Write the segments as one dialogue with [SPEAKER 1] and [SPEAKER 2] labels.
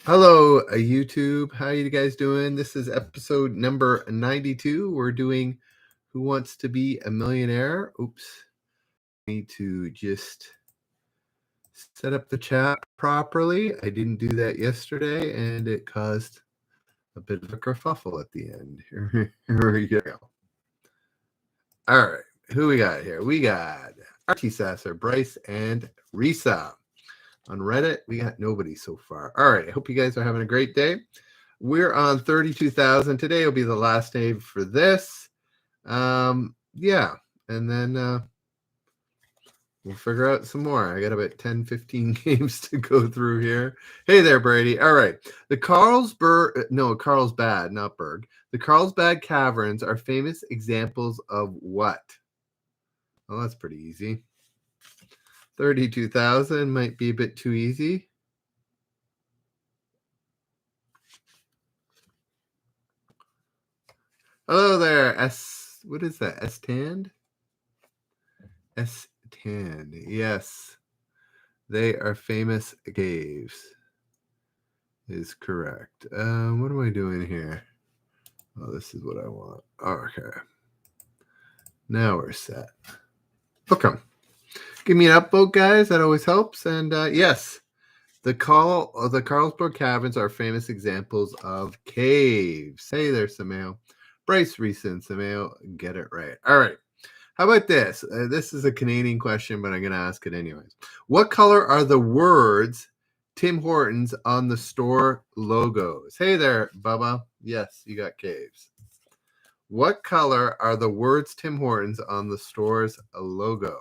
[SPEAKER 1] Hello, YouTube. How you guys doing? This is episode number 92. We're doing Who Wants to Be a Millionaire? Oops. Need to just set up the chat properly. I didn't do that yesterday, and it caused a bit of a kerfuffle at the end. Here we go. All right. Who we got here? We got RT Sasser, Bryce, and Risa. On Reddit, we got nobody so far. All right. I hope you guys are having a great day. We're on 32,000. Today will be the last day for this. Yeah. And then we'll figure out some more. I got about 10, 15 games to go through here. Hey there, Brady. All right. The Carlsbad, not Berg. The Carlsbad Caverns are famous examples of what? Well, that's pretty easy. 32,000 might be a bit too easy. Hello there, what is that? S-Tand? S-Tand, yes. They are famous caves. Is correct. What am I doing here? Oh, this is what I want. Okay. Now we're set. Okay. Give me an upvote, guys. That always helps. And yes, the Carlsbad Caverns are famous examples of caves. Hey there, Samael. Bryce recent Samael. Get it right. All right. How about this? This is a Canadian question, but I'm going to ask it anyways. What color are the words Tim Hortons on the store logos? Hey there, Bubba. Yes, you got caves. What color are the words Tim Hortons on the store's logo?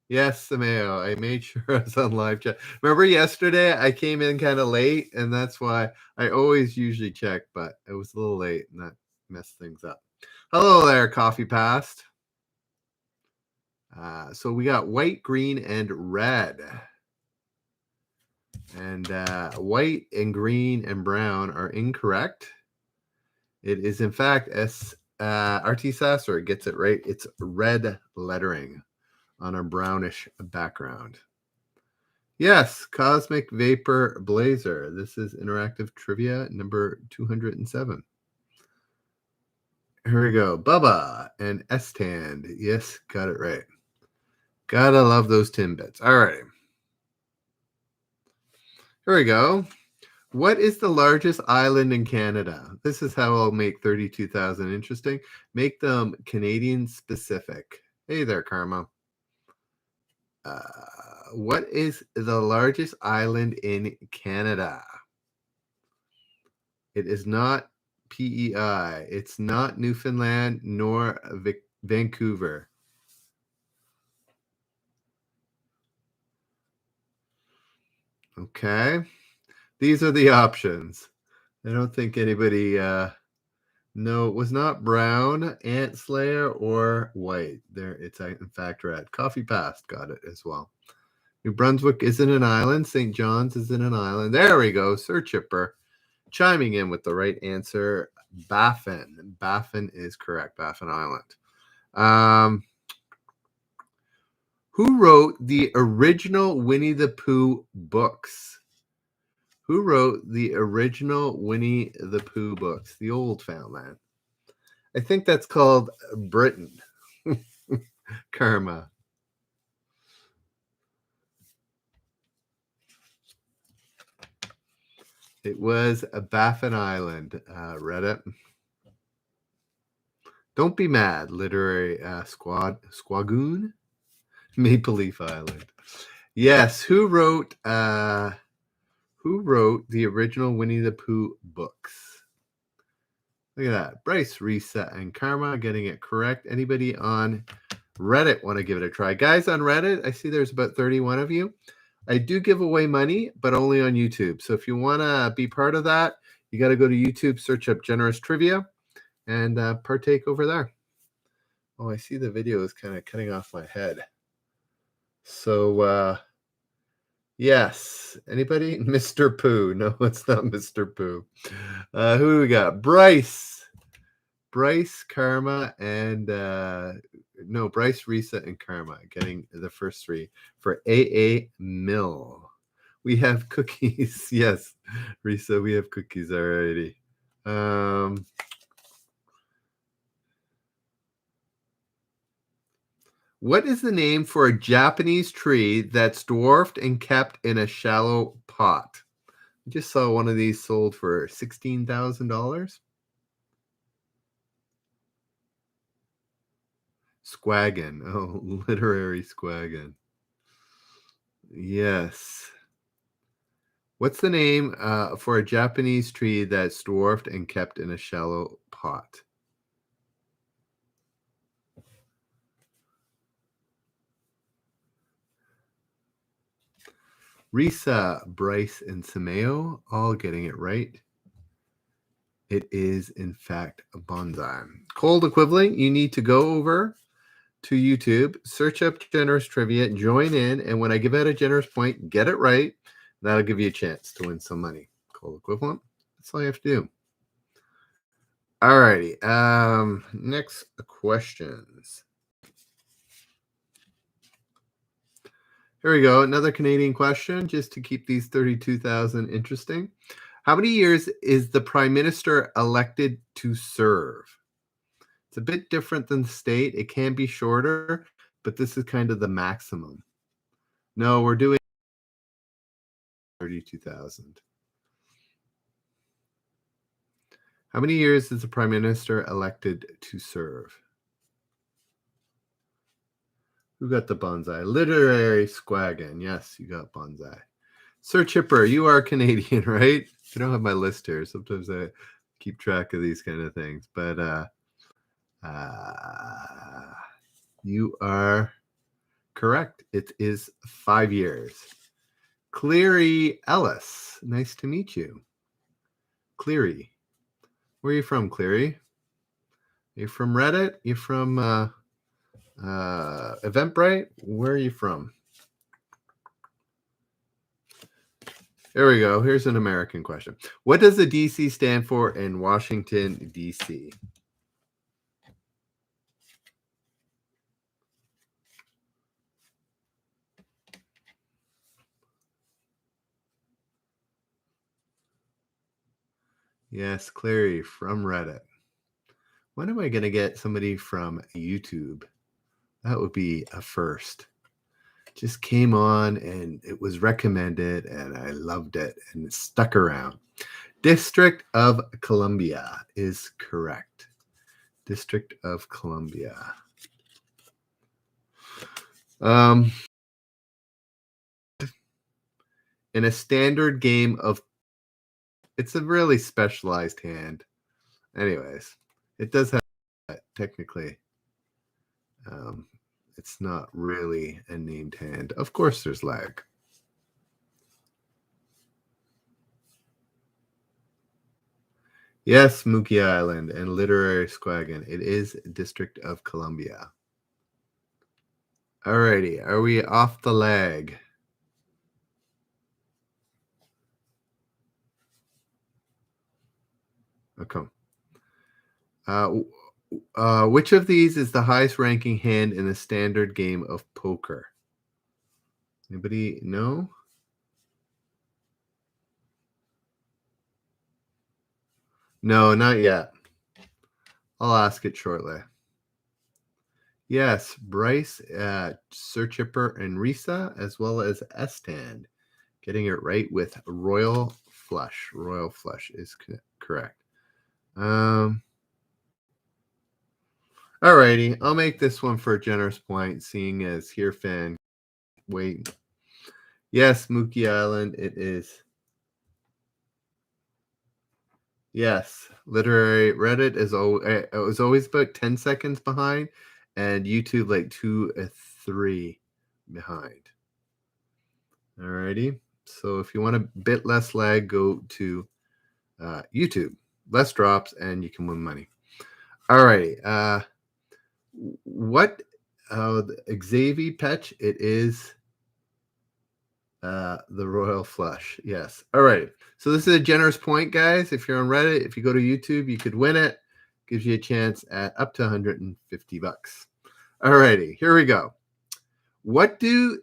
[SPEAKER 1] Yes, Samael. I made sure I was on live chat. Remember yesterday I came in kind of late, and that's why I always usually check, but it was a little late, and that messed things up. Hello there, Coffee Past. So we got white, green, and red. And white and green and brown are incorrect. It is, in fact, RT Sasser gets it right. It's red lettering on a brownish background. Yes, Cosmic Vapor Blazer. This is interactive trivia number 207. Here we go. Bubba and S-Tand. Yes, got it right. Gotta love those Timbits. All right. Here we go. What is the largest island in Canada? This is how I'll make 32,000 interesting. Make them Canadian specific. Hey there, Karma. What is the largest island in Canada? It is not PEI. It's not Newfoundland nor Vancouver. Okay. These are the options. I don't think anybody... No, it was not brown, Ant Slayer, or white. There, it's in fact red. Coffee Past got it as well. New Brunswick isn't an island. St. John's isn't an island. There we go. Sir Chipper chiming in with the right answer. Baffin. Baffin is correct. Baffin Island. Who wrote the original Winnie the Pooh books? Who wrote the original Winnie the Pooh books? The old Foundland. I think that's called Britain. Karma. It was a Baffin Island. Reddit. Don't be mad, literary squagoon. Maple Leaf Island. Yes, who wrote the original Winnie the Pooh books? Look at that. Bryce, Reset, and Karma getting it correct. Anybody on Reddit want to give it a try? Guys on Reddit, I see there's about 31 of you. I do give away money, but only on YouTube. So if you want to be part of that, you got to go to YouTube, search up Generous Trivia, and partake over there. Oh, I see the video is kind of cutting off my head. So, yes. Anybody? Mr. Pooh. No, it's not Mr. Pooh. Who do we got? Bryce, Karma, and Bryce, Reset, and Karma getting the first three for AA Mill. We have cookies. Yes, Risa, we have cookies already. What is the name for a Japanese tree that's dwarfed and kept in a shallow pot? I just saw one of these sold for $16,000. Squaggin. Oh, literary squaggin. Yes. What's the name for a Japanese tree that's dwarfed and kept in a shallow pot? Risa, Bryce, and Sameo all getting it right. It is, in fact, a bonsai. Cold equivalent, you need to go over to YouTube, search up Generous Trivia, join in, and when I give out a generous point, get it right. That'll give you a chance to win some money. Cold equivalent, that's all you have to do. All righty. Next questions. Here we go. Another Canadian question, just to keep these 32,000 interesting. How many years is the Prime Minister elected to serve? It's a bit different than the state. It can be shorter, but this is kind of the maximum. No, we're doing 32,000. How many years is the Prime Minister elected to serve? Who got the bonsai? Literary squaggin. Yes, you got bonsai. Sir Chipper, you are Canadian, right? I don't have my list here. Sometimes I keep track of these kind of things. But you are correct. It is 5 years. Cleary Ellis, nice to meet you. Cleary. Where are you from, Cleary? You're from Reddit? You're from Eventbrite? Where are you from? There we go. Here's an American question. What does the DC stand for in Washington, D.C.? Yes, Clary from Reddit. When am I going to get somebody from YouTube? That would be a first. Just came on and it was recommended and I loved it and it stuck around. District of Columbia is correct. District of Columbia. In a standard game of, it's a really specialized hand. Anyways, it does have that technically. It's not really a named hand. Of course, there's lag. Yes, Mookie Island and Literary Squaggin. It is District of Columbia. Alrighty, are we off the lag? Okay. Which of these is the highest ranking hand in the standard game of poker? Anybody know? No, not yet. I'll ask it shortly. Yes, Bryce, Sir Chipper, and Risa, as well as Estan. Getting it right with Royal Flush. Royal Flush is correct. Alrighty, I'll make this one for a generous point, seeing as here fan. Wait. Yes, Mookie Island, it is. Yes, literary Reddit is it was always about 10 seconds behind, and YouTube like 2 or 3 behind. Alrighty, so if you want a bit less lag, go to YouTube. Less drops, and you can win money. Alrighty, what Xavier Petch? It is the Royal Flush. Yes. All right. So this is a generous point, guys. If you're on Reddit, if you go to YouTube, you could win it. Gives you a chance at up to $150. All righty. Here we go. What do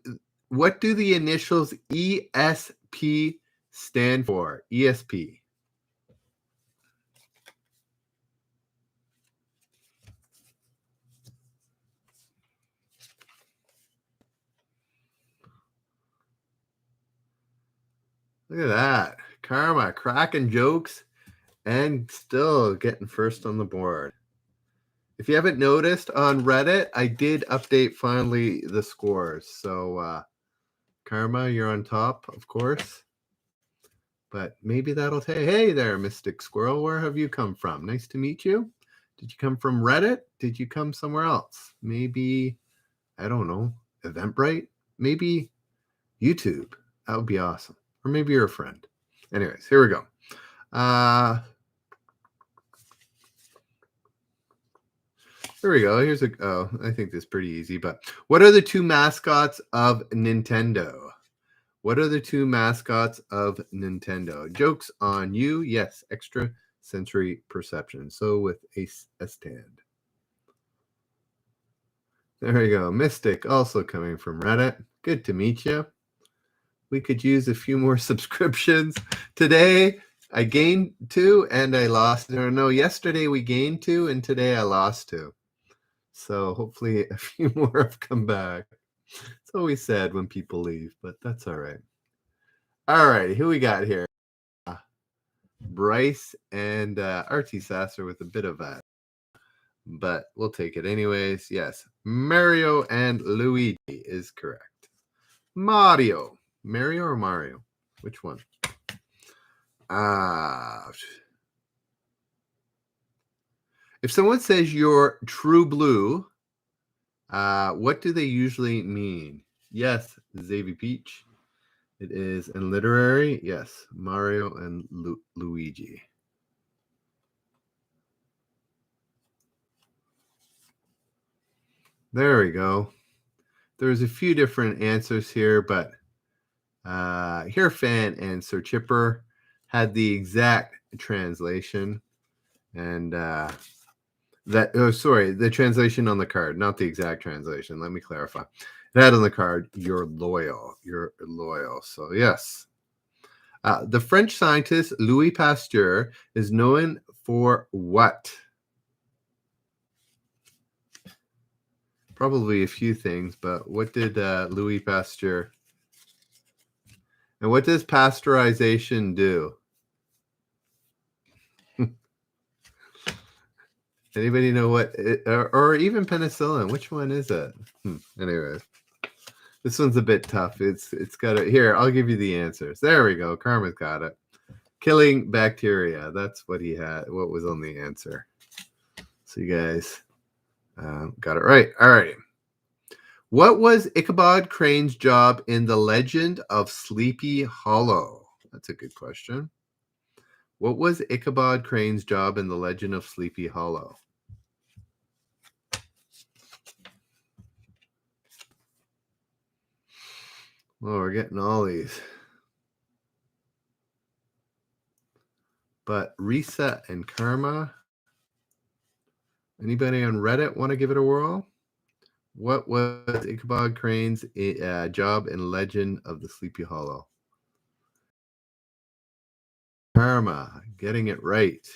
[SPEAKER 1] the initials ESP P stand for? ESP. Look at that. Karma cracking jokes and still getting first on the board. If you haven't noticed on Reddit, I did update finally the scores. So Karma, you're on top, of course. But maybe that'll take. Hey there, Mystic Squirrel. Where have you come from? Nice to meet you. Did you come from Reddit? Did you come somewhere else? Maybe, I don't know, Eventbrite? Maybe YouTube. That would be awesome. Or maybe you're a friend. Anyways, here we go. Here we go. Here's I think this is pretty easy, but what are the two mascots of Nintendo? What are the two mascots of Nintendo? Joke's on you. Yes, extra sensory perception. So with a stand. There we go. Mystic also coming from Reddit. Good to meet you. We could use a few more subscriptions. Today, I gained 2 and I lost. Or no, yesterday we gained 2 and today I lost 2. So hopefully a few more have come back. It's always sad when people leave, but that's all right. All right, who we got here? Bryce and Artie Sasser with a bit of that. But we'll take it anyways. Yes, Mario and Luigi is correct. Mario. Mario or Mario? Which one? If someone says you're true blue, what do they usually mean? Yes, Xavier Peach. It is in literary. Yes, Mario and Luigi. There we go. There's a few different answers here, but here Fan and Sir Chipper had the exact translation. And the translation on the card, not the exact translation. Let me clarify. It had on the card, you're loyal. You're loyal. So, yes. The French scientist Louis Pasteur is known for what? Probably a few things, but what did Louis Pasteur? And what does pasteurization do? Anybody know what? Or even penicillin? Which one is it? Anyways, this one's a bit tough. It's got it here. I'll give you the answers. There we go. Karma's got it. Killing bacteria. That's what he had. What was on the answer? So you guys got it right. All right. What was Ichabod Crane's job in The Legend of Sleepy Hollow? That's a good question. What was Ichabod Crane's job in The Legend of Sleepy Hollow? Well, we're getting all these. But Reset and Karma. Anybody on Reddit want to give it a whirl? What was Ichabod Crane's job in Legend of the Sleepy Hollow? Karma, getting it right.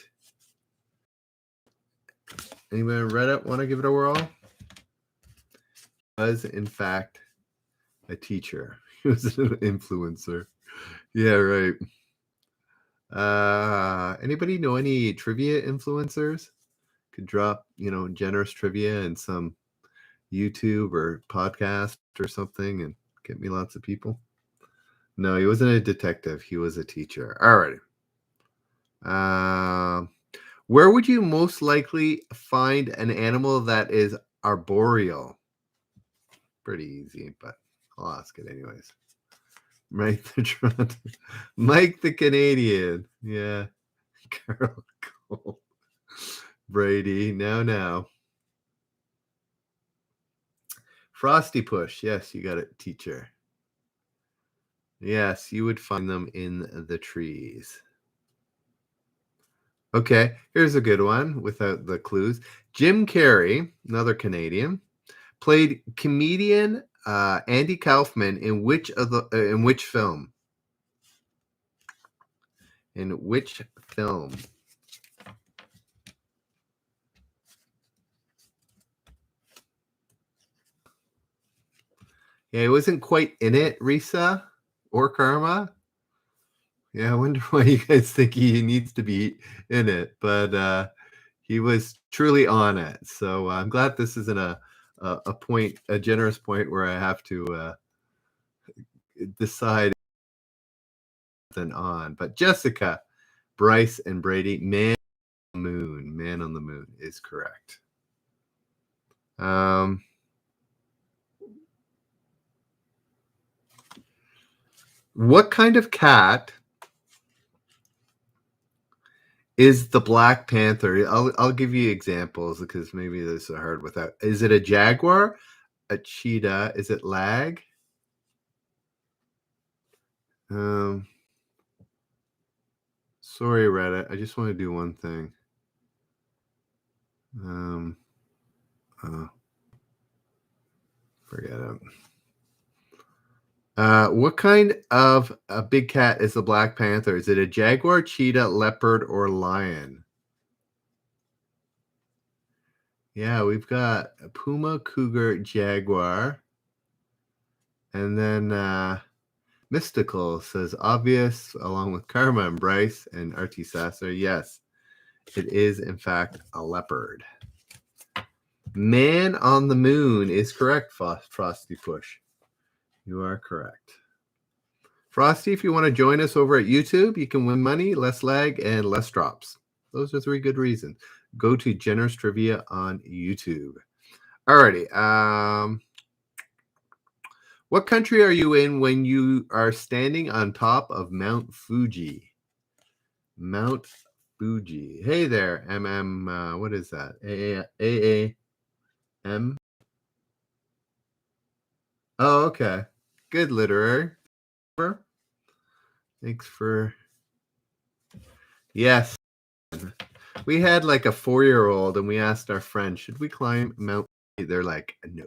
[SPEAKER 1] Anybody on Reddit want to give it a whirl? He was, in fact, a teacher. He was an influencer. Yeah, right. Anybody know any trivia influencers? Could drop, generous trivia in some YouTube or podcast or something and get me lots of people. No, he wasn't a detective. He was a teacher. All right. Where would you most likely find an animal that is arboreal? Pretty easy, but I'll ask it anyways. Mike the Toronto, Mike the Canadian. Yeah. Carol Cole. Brady. Now. Frosty Push. Yes, you got it, teacher. Yes, you would find them in the trees. Okay, here's a good one without the clues. Jim Carrey, another Canadian, played comedian Andy Kaufman in which film? In which film? Yeah, he wasn't quite in it, Risa or Karma. Yeah, I wonder why you guys think he needs to be in it, but he was truly on it. So I'm glad this isn't a generous point where I have to decide then on. But Jessica, Bryce, and Brady, Man on the Moon is correct. What kind of cat is the Black Panther? I'll give you examples because maybe this is hard without. Is it a jaguar, a cheetah? Is it lag? Sorry, Reddit. I just want to do one thing. Forget it. What kind of a big cat is the Black Panther? Is it a jaguar, cheetah, leopard, or lion? Yeah, we've got a puma, cougar, jaguar. And then Mystical says obvious, along with Karma and Bryce and RT Sasser. Yes, it is, in fact, a leopard. Man on the Moon is correct, Frosty Push. You are correct. Frosty, if you want to join us over at YouTube, you can win money, less lag, and less drops. Those are 3 good reasons. Go to Generous Trivia on YouTube. Alrighty. What country are you in when you are standing on top of Mount Fuji? Mount Fuji. Hey there, MM. What is that? AAM? Oh, okay. Good literary. Thanks for... Yes. We had like a 4-year-old and we asked our friend, should we climb Mount Fuji? They're like, no.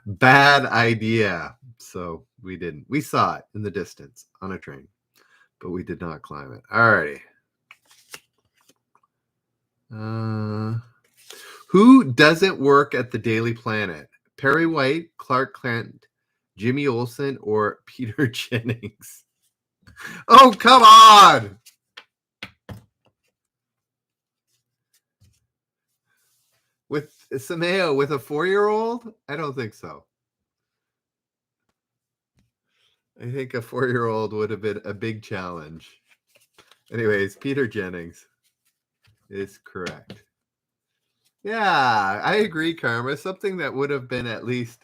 [SPEAKER 1] Bad idea. So we didn't. We saw it in the distance on a train, but we did not climb it. Alrighty. Who doesn't work at the Daily Planet? Perry White, Clark Kent, Jimmy Olsen, or Peter Jennings? Oh, come on! With Sameo, with a 4-year-old? I don't think so. I think a 4-year-old would have been a big challenge. Anyways, Peter Jennings is correct. Yeah, I agree, Karma. Something that would have been at least,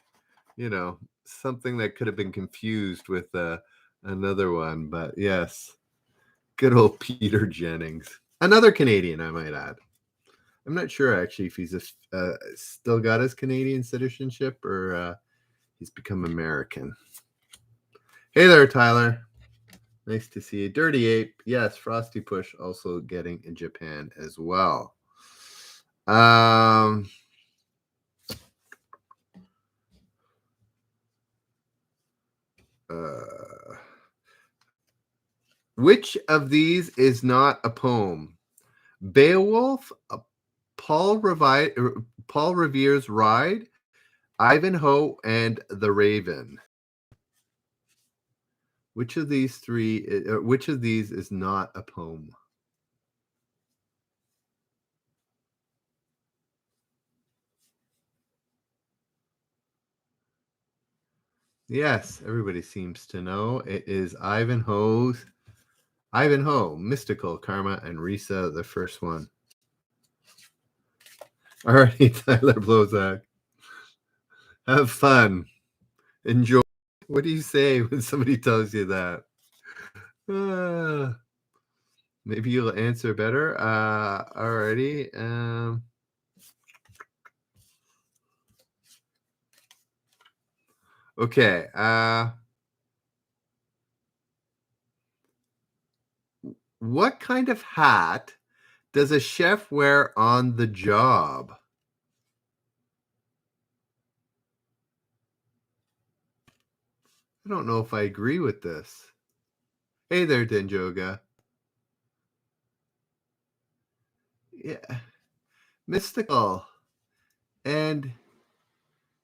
[SPEAKER 1] something that could have been confused with another one. But yes, good old Peter Jennings. Another Canadian, I might add. I'm not sure, actually, if he's still got his Canadian citizenship or he's become American. Hey there, Tyler. Nice to see you. Dirty Ape. Yes, Frosty Push also getting in Japan as well. Which of these is not a poem? Beowulf, Paul Revere's Ride, Ivanhoe, and The Raven. Which of these is not a poem? Yes, everybody seems to know. It is Ivanhoe, Mystical, Karma, and Risa, the first one. All right, Tyler Blozak. Have fun. Enjoy. What do you say when somebody tells you that? Maybe you'll answer better. Alrighty. Okay. What kind of hat does a chef wear on the job? I don't know if I agree with this. Hey there, Denjoga. Yeah, Mystical. And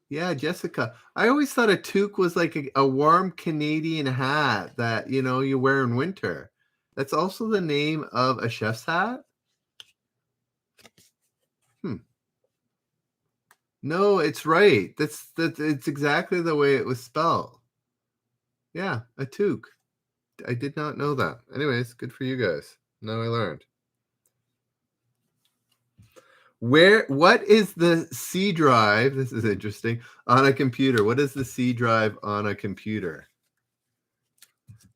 [SPEAKER 1] yeah, Jessica. I always thought a toque was like a warm Canadian hat that, you wear in winter. That's also the name of a chef's hat? No, it's right. That's it's exactly the way it was spelled. Yeah, a toque. I did not know that. Anyways, good for you guys. Now I learned. What is the C drive? This is interesting. On a computer. What is the C drive on a computer?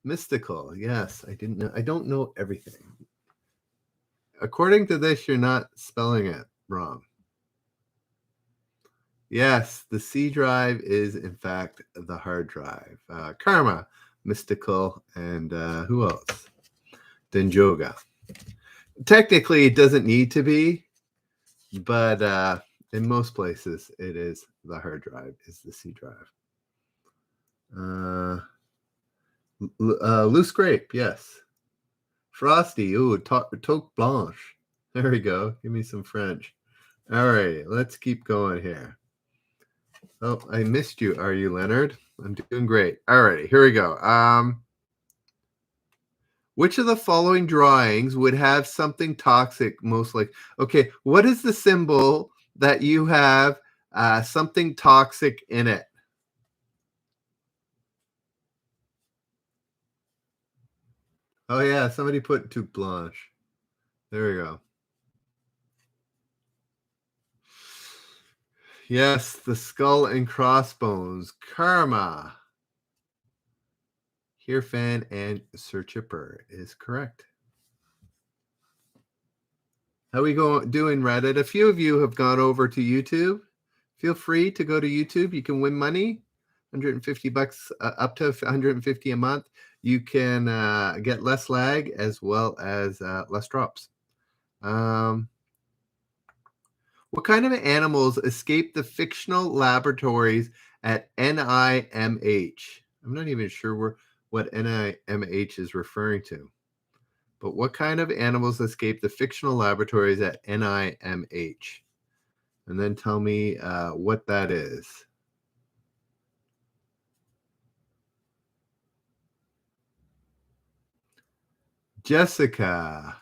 [SPEAKER 1] Mystical. Yes, I didn't know. I don't know everything. According to this, you're not spelling it wrong. Yes, the C drive is in fact the hard drive. Karma, Mystical, and who else? Denjoga. Technically, it doesn't need to be, but in most places, it is the hard drive, is the C drive. Loose grape, yes. Frosty, ooh, toque blanche. There we go. Give me some French. All right, let's keep going here. Oh, I missed you. Are you Leonard? I'm doing great. All righty, here we go. Which of the following drawings would have something toxic most like? Okay, what is the symbol that you have something toxic in it? Oh yeah, somebody put toque blanche. There we go. Yes, the skull and crossbones. Karma. Here, fan and Sir Chipper is correct. How we doing, Reddit? A few of you have gone over to YouTube. Feel free to go to YouTube. You can win money, $150 up to $150 a month. You can get less lag as well as less drops. What kind of animals escape the fictional laboratories at NIMH? I'm not even sure what NIMH is referring to. But what kind of animals escape the fictional laboratories at NIMH? And then tell me what that is. Jessica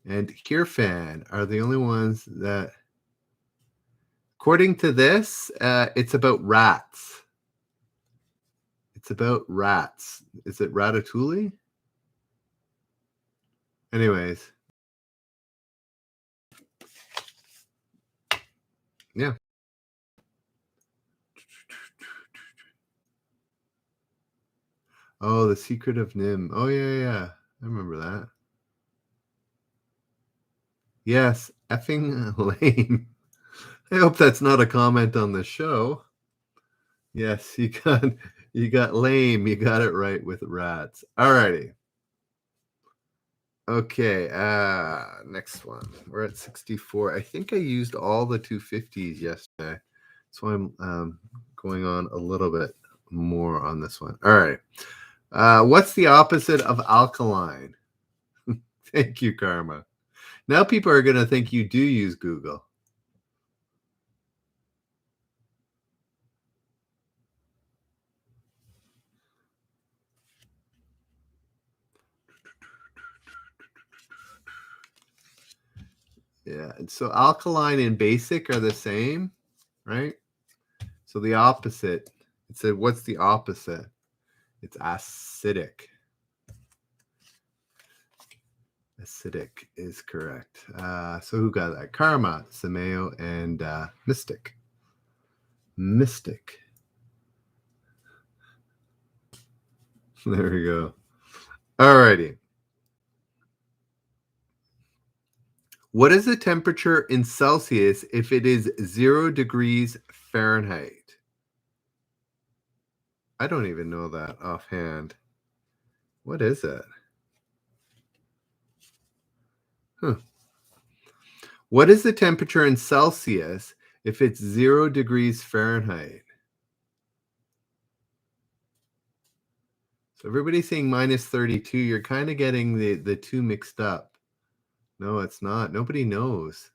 [SPEAKER 1] and Kirfan are the only ones that, according to this, it's about rats. It's about rats. Is it Ratatouille? Anyways. Yeah. Oh, The Secret of Nimh. Oh, yeah. I remember that. Yes, effing lame. I hope that's not a comment on the show. Yes, you got lame. You got it right with rats. All righty. Okay, next one. We're at 64. I think I used all the 250s yesterday. So I'm going on a little bit more on this one. All right. What's the opposite of alkaline? Thank you, Karma. Now people are going to think you do use Google. Yeah, and so alkaline and basic are the same, right? So the opposite, it said, what's the opposite? It's acidic. Acidic is correct. So who got that? Karma, Sameo, and Mystic. Mystic. There we go. All righty. What is the temperature in Celsius if it is 0 degrees Fahrenheit? I don't even know that offhand. What is it? What is the temperature in Celsius if it's 0 degrees Fahrenheit? So everybody's saying minus 32. You're kind of getting the two mixed up. No, it's not. Nobody knows.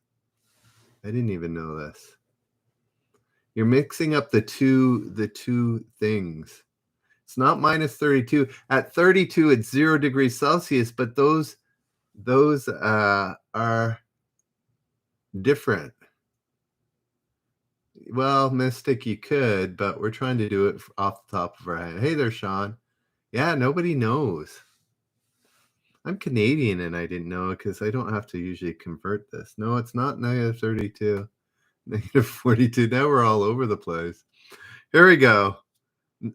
[SPEAKER 1] I didn't even know this. You're mixing up the two things. It's not minus 32. At 32, it's 0 degrees Celsius, but those are different. Well, Mystic, you could, but we're trying to do it off the top of our head. Hey there, Sean. Yeah, nobody knows. I'm Canadian and I didn't know it because I don't have to usually convert this. No, it's not negative 32. Negative 42. Now we're all over the place. Here we go.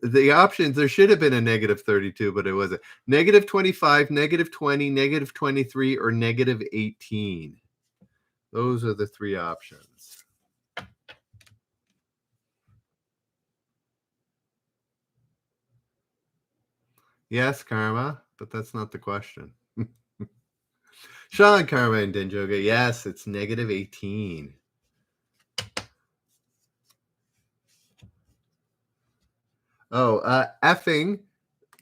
[SPEAKER 1] The options, there should have been a negative 32, but it wasn't. Negative 25, negative 20, negative 23, or negative 18. Those are the three options. Yes, Karma, but that's not the question. Sean, Karma, and Denjoga. Yes, it's negative 18. Oh, effing.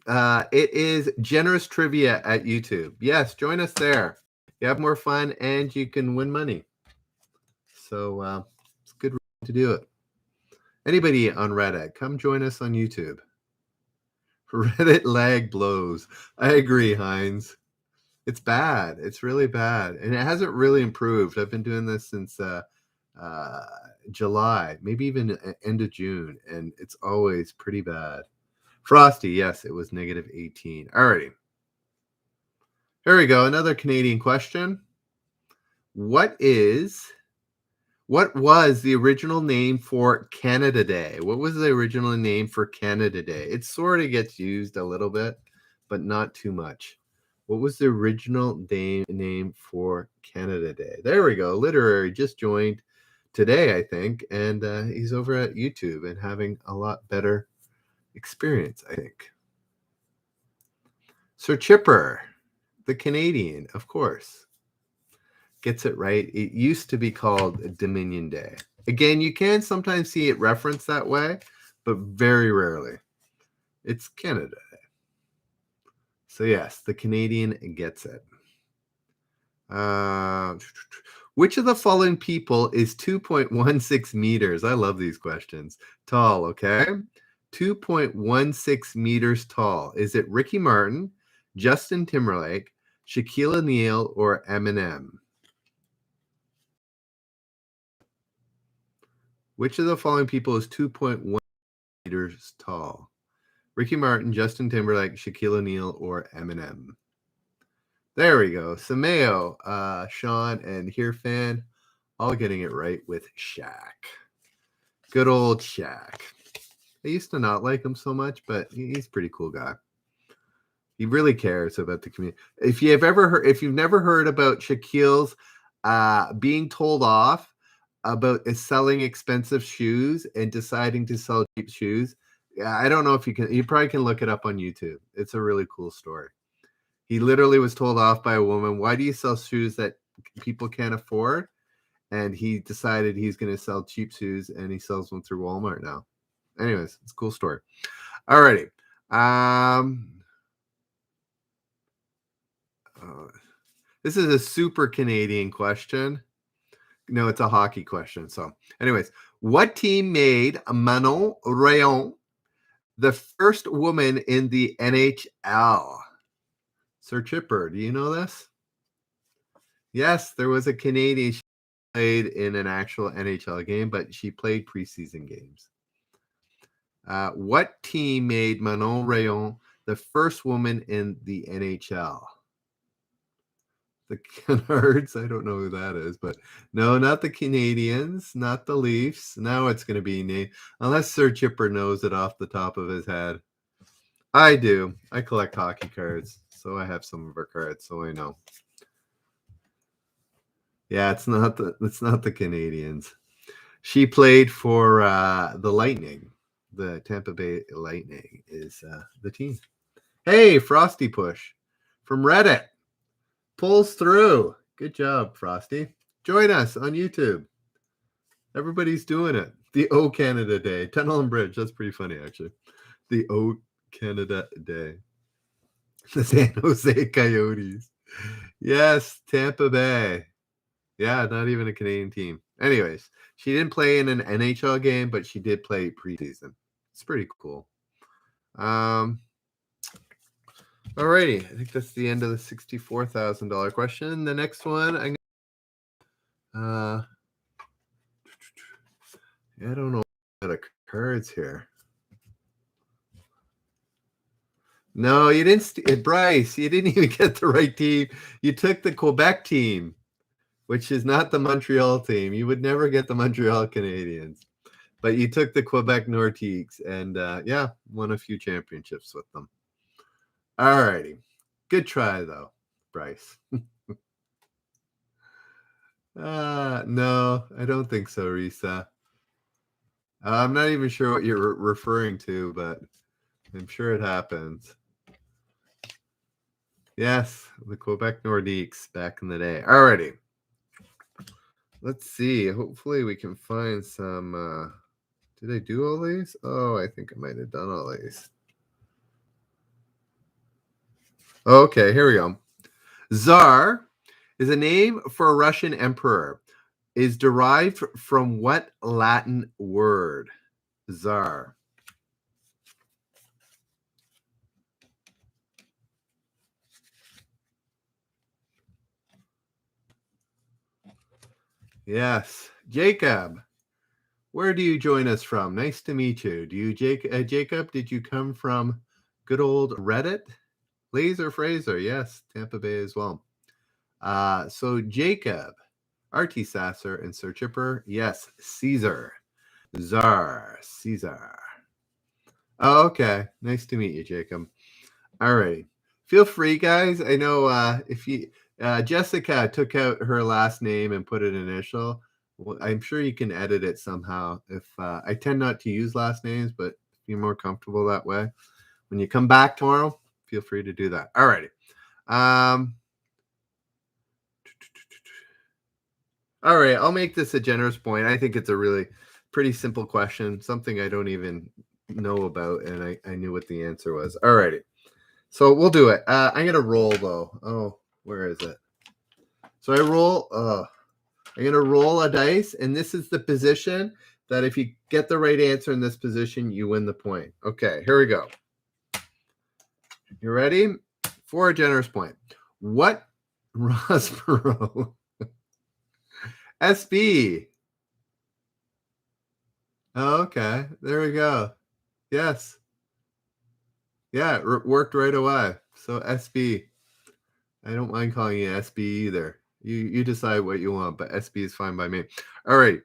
[SPEAKER 1] It is Generous Trivia at YouTube. Yes, join us there. You have more fun and you can win money. So it's a good reason to do it. Anybody on Reddit, come join us on YouTube. Reddit lag blows. I agree, Heinz. It's bad. It's really bad. And it hasn't really improved. I've been doing this since July, maybe even end of June, and it's always pretty bad. Frosty, yes, it was negative 18. Alrighty. Here we go. Another Canadian question. What was the original name for Canada Day? What was the original name for Canada Day? It sort of gets used a little bit, but not too much. What was the original name for Canada Day? There we go. Literary just joined today, I think, and he's over at YouTube and having a lot better experience, I think. Sir Chipper, the Canadian, of course, gets it right. It used to be called Dominion Day. Again, you can sometimes see it referenced that way, but very rarely. It's Canada Day. So yes, the Canadian gets it. Which of the following people is 2.16 meters? I love these questions. Tall, okay? 2.16 meters tall. Is it Ricky Martin, Justin Timberlake, Shaquille O'Neal, or Eminem? Which of the following people is 2.1 meters tall? Ricky Martin, Justin Timberlake, Shaquille O'Neal, or Eminem? There we go. Sameo, Sean, and Here Fan, all getting it right with Shaq. Good old Shaq. I used to not like him so much, but he's a pretty cool guy. He really cares about the community. If you've never heard about Shaquille's being told off about selling expensive shoes and deciding to sell cheap shoes, I don't know if you can. You probably can look it up on YouTube. It's a really cool story. He literally was told off by a woman. Why do you sell shoes that people can't afford? And he decided he's going to sell cheap shoes, and he sells them through Walmart now. Anyways, it's a cool story. Alrighty. This is a super Canadian question. No, it's a hockey question. So, anyways, what team made Manon Rayon the first woman in the NHL? Sir Chipper, do you know this? Yes, there was a Canadian. She played in an actual NHL game, but she played preseason games. What team made Manon Rayon the first woman in the NHL? The Canards, I don't know who that is, but no, not the Canadians, not the Leafs. Now it's going to be named, unless Sir Chipper knows it off the top of his head. I do. I collect hockey cards, so I have some of her cards, so I know. Yeah, it's not the Canadians. She played for the Lightning. The Tampa Bay Lightning is the team. Hey, Frosty Push from Reddit. Pulls through. Good job, Frosty. Join us on YouTube. Everybody's doing it. The O Canada Day. Tunnel and Bridge. That's pretty funny, actually. The O Canada Day. The San Jose Coyotes. Yes, Tampa Bay. Yeah, not even a Canadian team. Anyways, she didn't play in an NHL game, but she did play preseason. It's pretty cool. Alrighty, I think that's the end of the $64,000 question. The next one, I don't know what cards here. No, you didn't. Bryce, you didn't even get the right team. You took the Quebec team, which is not the Montreal team. You would never get the Montreal Canadiens. But you took the Quebec Nordiques and, yeah, won a few championships with them. All righty. Good try, though, Bryce. No, I don't think so, Risa. I'm not even sure what you're referring to, but I'm sure it happens. Yes, the Quebec Nordiques back in the day. All righty. Let's see. Hopefully we can find some... did I do all these? Oh, I think I might have done all these. Okay, here we go. Tsar is a name for a Russian emperor. Is derived from what Latin word? Tsar. Yes. Jacob, where do you join us from? Nice to meet you. Do you, Jacob, did you come from good old Reddit? Laser Fraser, yes, Tampa Bay as well. So Jacob, RT Sasser, and Sir Chipper, yes, Caesar. Tsar, Caesar. Oh, okay. Nice to meet you, Jacob. All right. Feel free, guys. I know if you Jessica took out her last name and put an initial. Well, I'm sure you can edit it somehow. If I tend not to use last names, but if you're more comfortable that way, when you come back tomorrow, feel free to do that. All righty. All right. I'll make this a generous point. I think it's a really pretty simple question, something I don't even know about, and I knew what the answer was. All righty. So we'll do it. I'm going to roll, though. Oh, where is it? So I roll. I'm going to roll a dice, and this is the position that if you get the right answer in this position, you win the point. Okay, here we go. You ready? For a generous point. What Rossborough? SB. Oh, okay, there we go. Yes. Yeah, it worked right away. So SB. I don't mind calling you SB either. You decide what you want, but SB is fine by me. All right.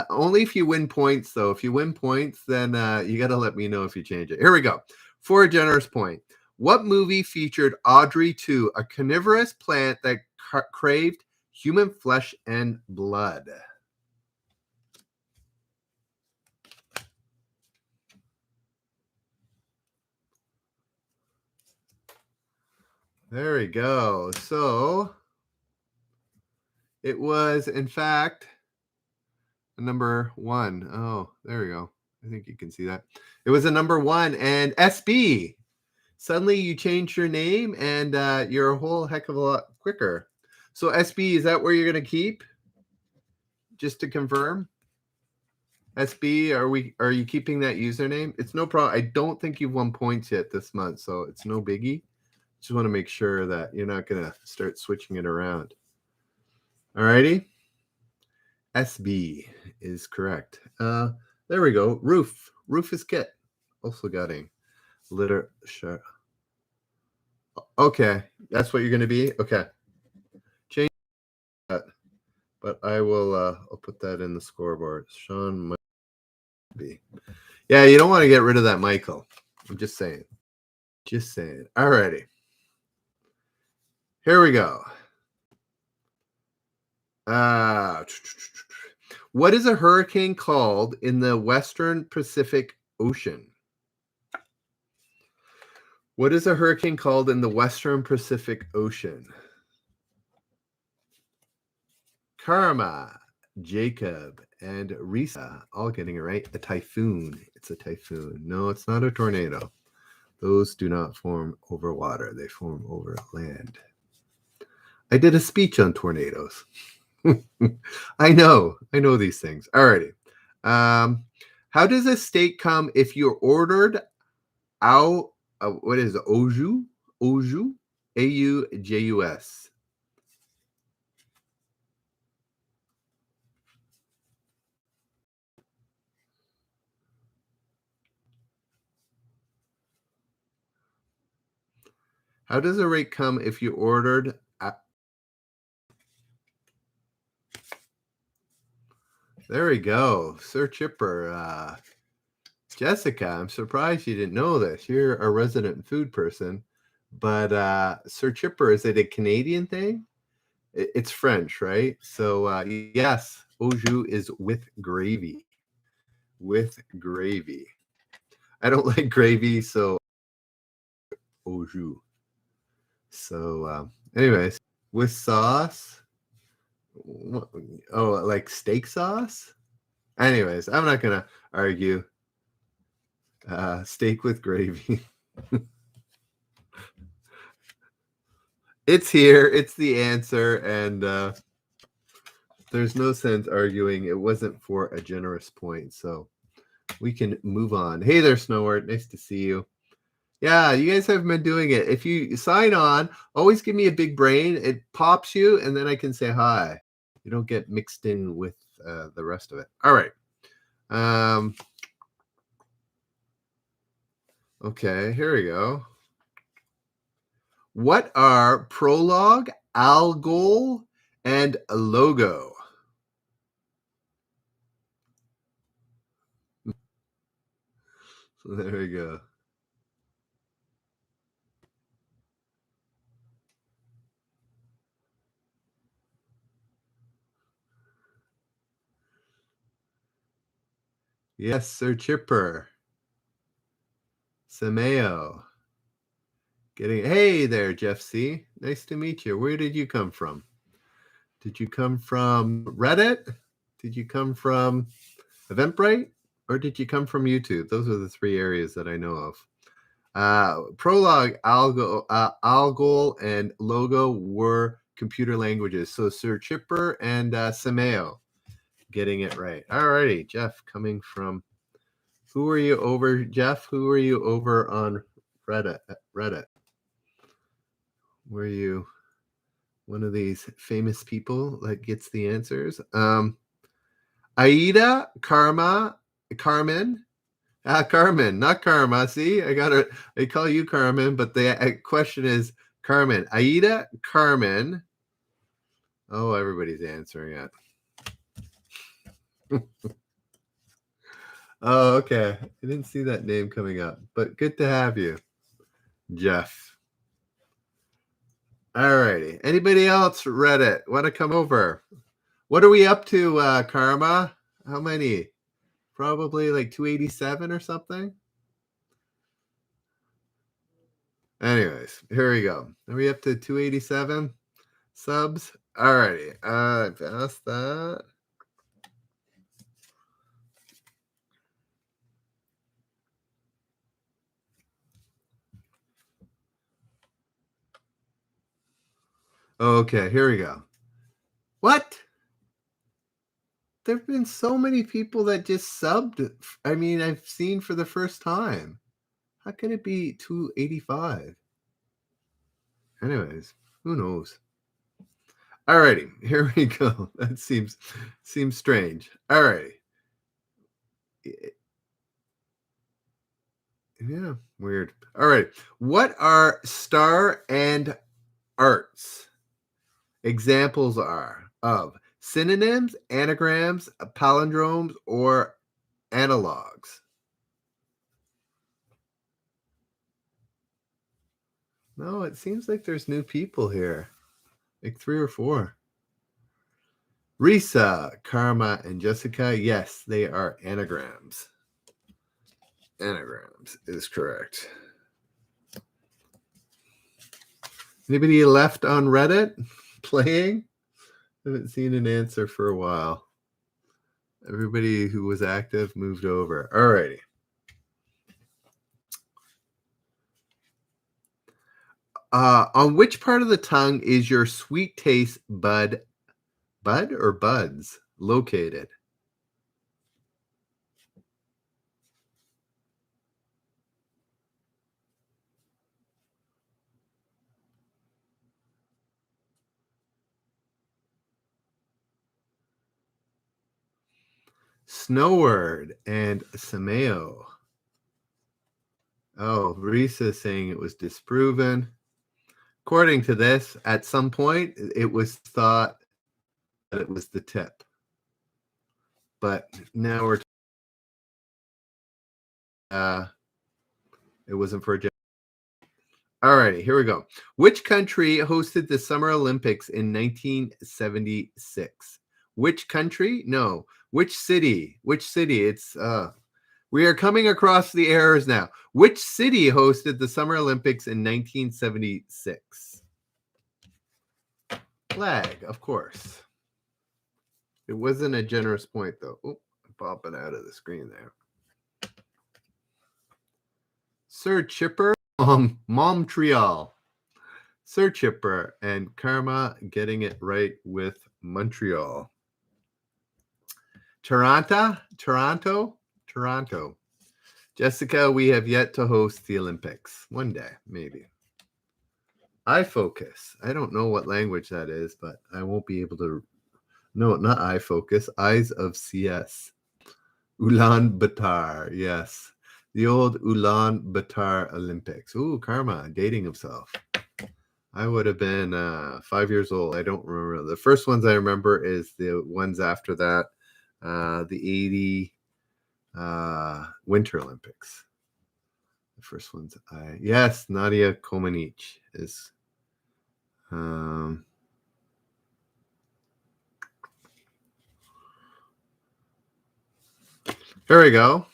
[SPEAKER 1] Only if you win points, though. If you win points, then you got to let me know if you change it. Here we go. For a generous point. What movie featured Audrey 2, a carnivorous plant that craved human flesh and blood? There we go. So it was, in fact, number 1. Oh, there we go. I think you can see that. It was a number 1. And SB, suddenly you changed your name and you're a whole heck of a lot quicker. So SB, is that where you're going to keep? Just to confirm. SB, are you keeping that username? It's no problem. I don't think you've won points yet this month, so it's no biggie. Just want to make sure that you're not going to start switching it around. All righty. SB is correct. There we go. Rufus Kit. Also got a literature. Okay, that's what you're going to be. Okay, change that. But I will. I'll put that in the scoreboard. Sean might be. Yeah, you don't want to get rid of that Michael. I'm just saying. Just saying. All righty. Here we go. What is a hurricane called in the Western Pacific Ocean? What is a hurricane called in the Western Pacific Ocean? Karma, Jacob, and Risa all getting it right. A typhoon. It's a typhoon. No, it's not a tornado. Those do not form over water. They form over land. I did a speech on tornadoes. I know these things. Alrighty. How does a steak come if you're ordered out? What is it? Au jus? Aujus. How does a rate come if you ordered? There we go, Sir Chipper. Jessica, I'm surprised you didn't know this. You're a resident food person, but Sir Chipper, is it a Canadian thing? It's French, right? So yes, au jus is with gravy. With gravy. I don't like gravy, so au jus. So anyways, with sauce. Oh, like steak sauce? Anyways, I'm not gonna argue. Steak with gravy. It's here. It's the answer, and there's no sense arguing. It wasn't for a generous point, so we can move on. Hey there, Snowart. Nice to see you. Yeah, you guys have been doing it. If you sign on, always give me a big brain. It pops you, and then I can say hi. You don't get mixed in with the rest of it. All right. Okay, here we go. What are prologue, algol, and logo? There we go. Yes, Sir Chipper. Sameo. Hey there, Jeff C. Nice to meet you. Where did you come from? Did you come from Reddit? Did you come from Eventbrite? Or did you come from YouTube? Those are the three areas that I know of. Prologue, algol, and logo were computer languages. So Sir Chipper and Sameo getting it right. All righty, Jeff coming from... Who are you over, Jeff? Who are you over on Reddit? Were you one of these famous people that gets the answers? Aida, Carmen, Carmen, not Karma. See, I call you Carmen, but the question is Carmen. Aida, Carmen. Oh, everybody's answering it. Oh, okay. I didn't see that name coming up, but good to have you, Jeff. All righty. Anybody else Reddit want to come over? What are we up to, Karma? How many? Probably like 287 or something. Anyways, here we go. Are we up to 287 subs? All righty. Past that. Okay, here we go. What? There have been so many people that just subbed. I mean, I've seen for the first time. How can it be 285? Anyways, who knows? Alrighty, here we go. That seems strange. Alrighty. Yeah, weird. All right. What are star and arts? Examples are of synonyms, anagrams, palindromes, or analogs. No, it seems like there's new people here, like 3 or 4. Risa, Karma, and Jessica, yes, they are anagrams. Anagrams is correct. Anybody left on Reddit playing? Haven't seen an answer for a while. Everybody who was active moved over. All righty. On which part of the tongue is your sweet taste bud or buds located? Snowward and Sameo. Oh, Risa is saying it was disproven. According to this, at some point, it was thought that it was the tip. But now it wasn't for a job. All righty, here we go. Which country hosted the Summer Olympics in 1976? Which country? No. Which city? Which city? It's we are coming across the errors now. Which city hosted the Summer Olympics in 1976? Flag, of course. It wasn't a generous point, though. Oh, I'm popping out of the screen there. Sir Chipper, Montreal. Sir Chipper and Karma getting it right with Montreal. Toronto. Jessica, we have yet to host the Olympics. One day, maybe. iFocus. I don't know what language that is, but I won't be able to. No, not iFocus. Eyes of CS. Ulaanbaatar. Yes. The old Ulaanbaatar Olympics. Ooh, Karma, dating himself. I would have been 5 years old. I don't remember. The first ones I remember is the ones after that, the 80 Winter Olympics. The first ones yes, Nadia Comaneci is here we go.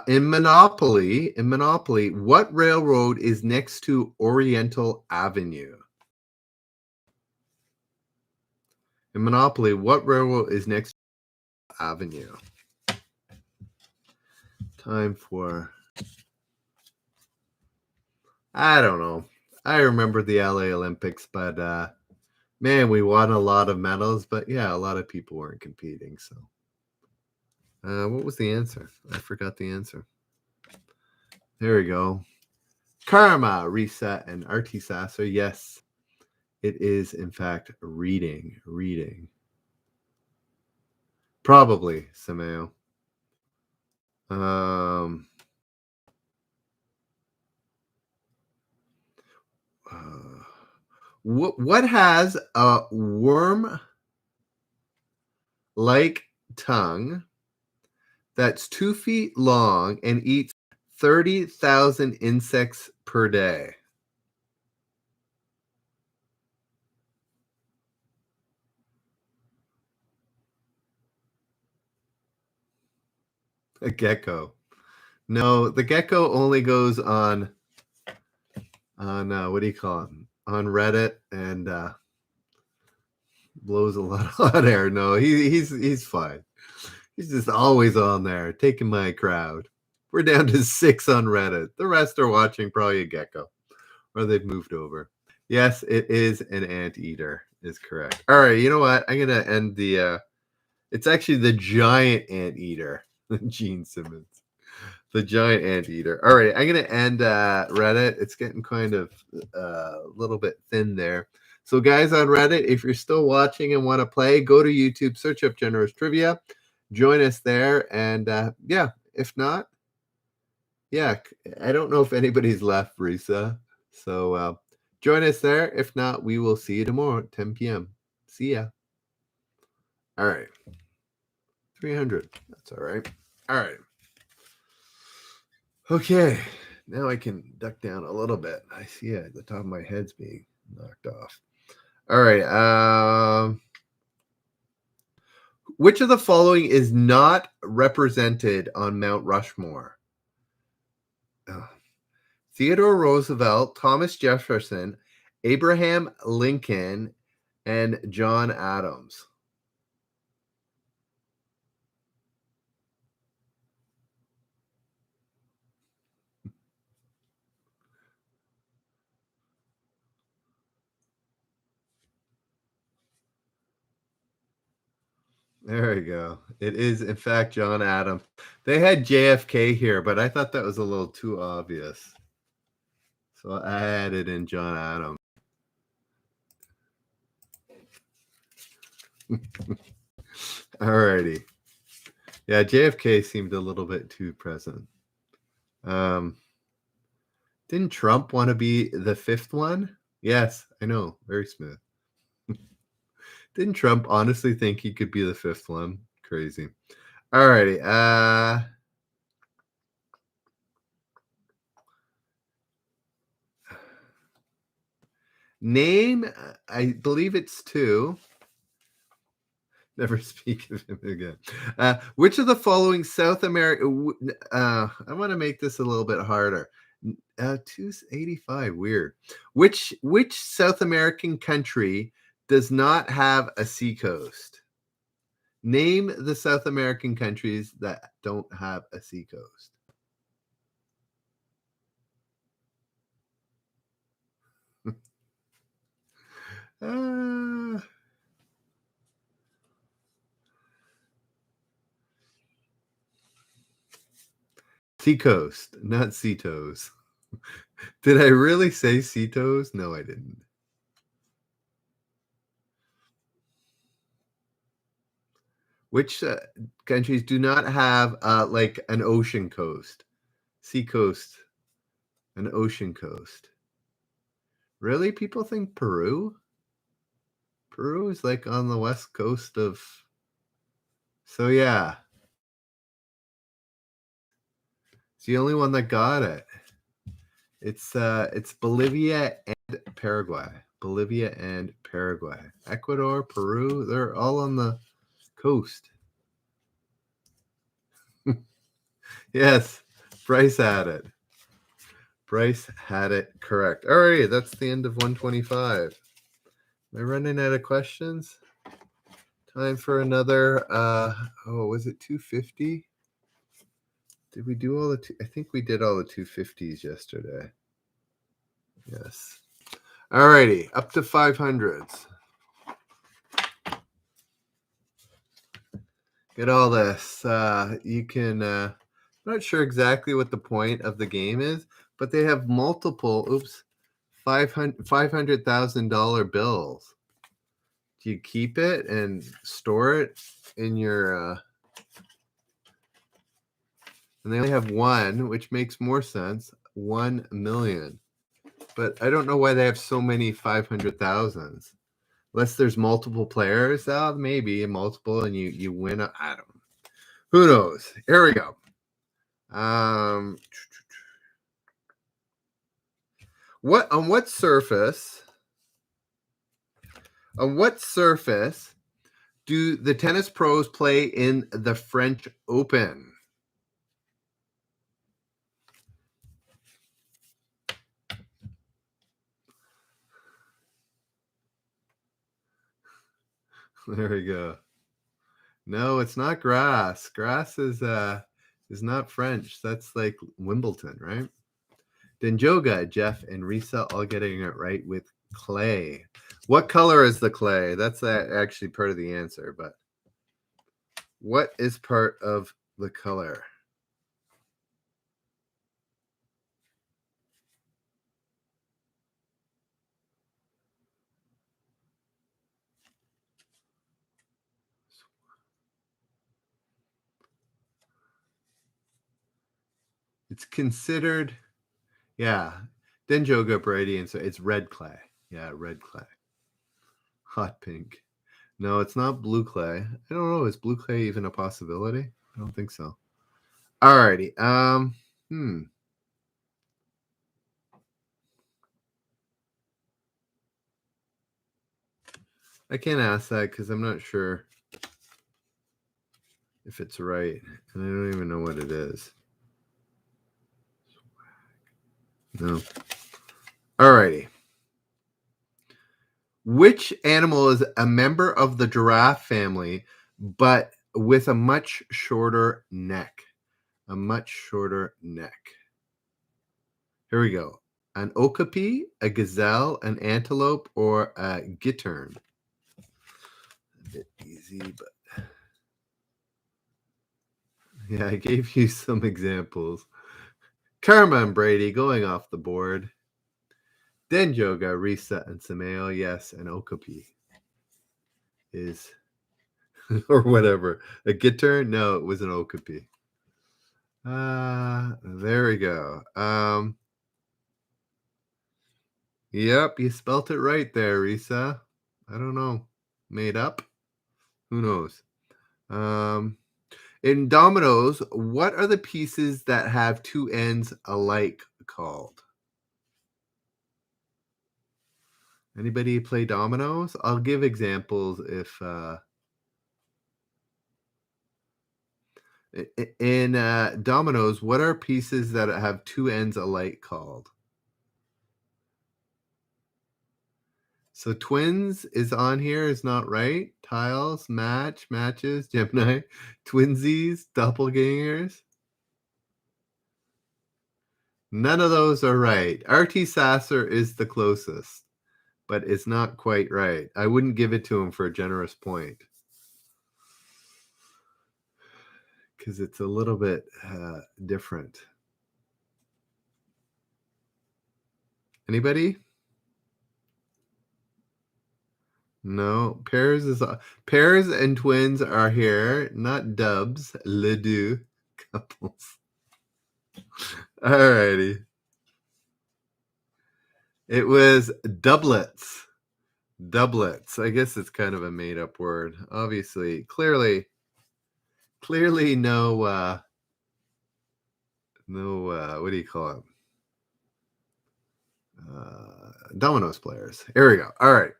[SPEAKER 1] In Monopoly, what railroad is next to Oriental Avenue? In Monopoly, what railroad is next to Avenue? Time for, I don't know. I remember the LA Olympics, but man, we won a lot of medals, but yeah, a lot of people weren't competing. So, what was the answer? I forgot the answer. There we go. Karma, Reset, and Artie Sasser. Yes, it is, in fact, reading. Probably, Sameo. What has a worm-like tongue that's 2 feet long and eats 30,000 insects per day? A gecko. No, the gecko only goes on what do you call it? On Reddit and blows a lot of hot air. No, he's fine. He's just always on there, taking my crowd. We're down to 6 on Reddit. The rest are watching probably a gecko, or they've moved over. Yes, it is an anteater, is correct. All right, you know what? I'm gonna end the. It's actually the giant anteater, Gene Simmons. The giant anteater. All right, I'm gonna end Reddit. It's getting kind of a little bit thin there. So, guys on Reddit, if you're still watching and want to play, go to YouTube, search up Generous Trivia, join us there, and yeah, if not, yeah, I don't know if anybody's left, Risa. So join us there. If not, we will see you tomorrow at 10 p.m. See ya. All right. 300. That's all right. All right. Okay, now I can duck down a little bit. I see it. The top of my head's being knocked off. All right. Which of the following is not represented on Mount Rushmore? Theodore Roosevelt, Thomas Jefferson, Abraham Lincoln, and John Adams. There we go. It is, in fact, John Adams. They had JFK here, but I thought that was a little too obvious. So I added in John Adams. Alrighty. Yeah, JFK seemed a little bit too present. Didn't Trump want to be the fifth one? Yes, I know. Very smooth. Didn't Trump honestly think he could be the fifth one? Crazy. Alrighty. Name, I believe it's two. Never speak of him again. Which of the following South America? I want to make this a little bit harder. 285. Weird. Which South American country does not have a seacoast? Name the South American countries that don't have a seacoast. Seacoast, not Seatos. Did I really say Seatos? No, I didn't. Which countries do not have like an ocean coast? Sea coast, an ocean coast. Really? People think Peru? Peru is like on the west coast of... So yeah. It's the only one that got it. It's Bolivia and Paraguay. Bolivia and Paraguay. Ecuador, Peru, they're all on the coast. Yes, Bryce had it. Bryce had it correct. All right, that's the end of 125. Am I running out of questions? Time for another, was it 250? Did we do all the I think we did all the 250s yesterday. Yes. All righty, up to 500s. Get all this. You can, I'm not sure exactly what the point of the game is, but they have multiple, $500,000 bills. Do you keep it and store it in your, and they only have one, which makes more sense, 1 million. But I don't know why they have so many 500,000s. Unless there's multiple players, maybe multiple, and you win. I don't know. Who knows? Here we go. On what surface do the tennis pros play in the French Open? There we go. No, it's not grass. Grass is not French. That's like Wimbledon, right? Denjoga, Jeff, and Risa all getting it right with clay. What color is the clay? That's actually part of the answer, but what is part of the color? It's considered, yeah, Denjoga, Brady, and so it's red clay. Yeah, red clay. Hot pink. No, it's not blue clay. I don't know. Is blue clay even a possibility? I don't think so. Alrighty. I can't ask that because I'm not sure if it's right, and I don't even know what it is. No. Alrighty. Which animal is a member of the giraffe family, but with a much shorter neck? A much shorter neck. Here we go. An okapi, a gazelle, an antelope, or a gittern? A bit easy, but Yeah, I gave you some examples. Karma and Brady going off the board. Denjoga, Risa, and Sameo, yes, and Okapi is, or whatever. A guitar? No, it was an Okapi. There we go. Yep, you spelt it right there, Risa. I don't know. Made up? Who knows? In dominoes, what are the pieces that have two ends alike called? Anybody play dominoes? I'll give examples if in dominoes, what are pieces that have two ends alike called? So twins is on here, is not right. Tiles, matches, Gemini, twinsies, doppelgangers. None of those are right. RT Sasser is the closest, but it's not quite right. I wouldn't give it to him for a generous point because it's a little bit different. Anybody? No. Pairs and twins are here, not dubs. Ledoux couples. Alrighty. It was doublets. Doublets. I guess it's kind of a made-up word. Obviously, clearly no what do you call it? Dominoes players. Here we go. All right.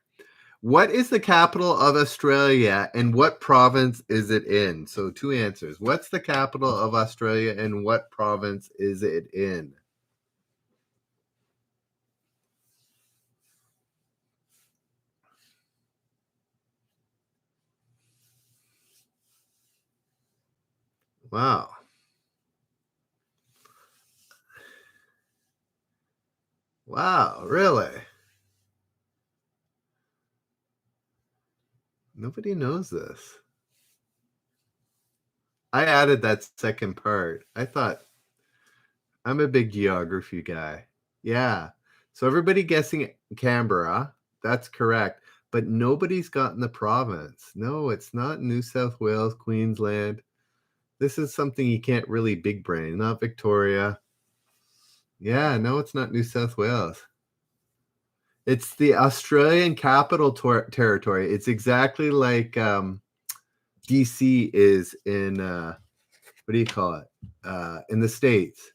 [SPEAKER 1] What is the capital of Australia and what province is it in? So two answers. What's the capital of Australia and what province is it in? Wow. Wow, really? Nobody knows this. I added that second part. I thought I'm a big geography guy. Yeah. So everybody guessing Canberra, that's correct. But nobody's gotten the province. No, it's not New South Wales, Queensland. This is something you can't really big brain. Not Victoria. Yeah, no, it's not New South Wales. It's the Australian Capital Territory. It's exactly like DC is in, what do you call it? In the States.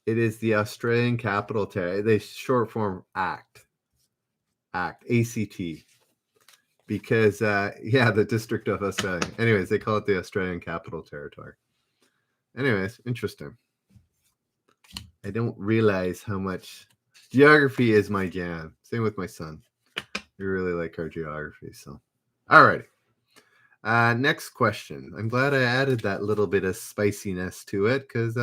[SPEAKER 1] It is the Australian Capital Territory. They short form ACT, ACT. Because, the District of Australia. Anyways, they call it the Australian Capital Territory. Anyways, interesting. I don't realize how much geography is my jam. Same with my son. We really like our geography. So, all righty. Next question. I'm glad I added that little bit of spiciness to it because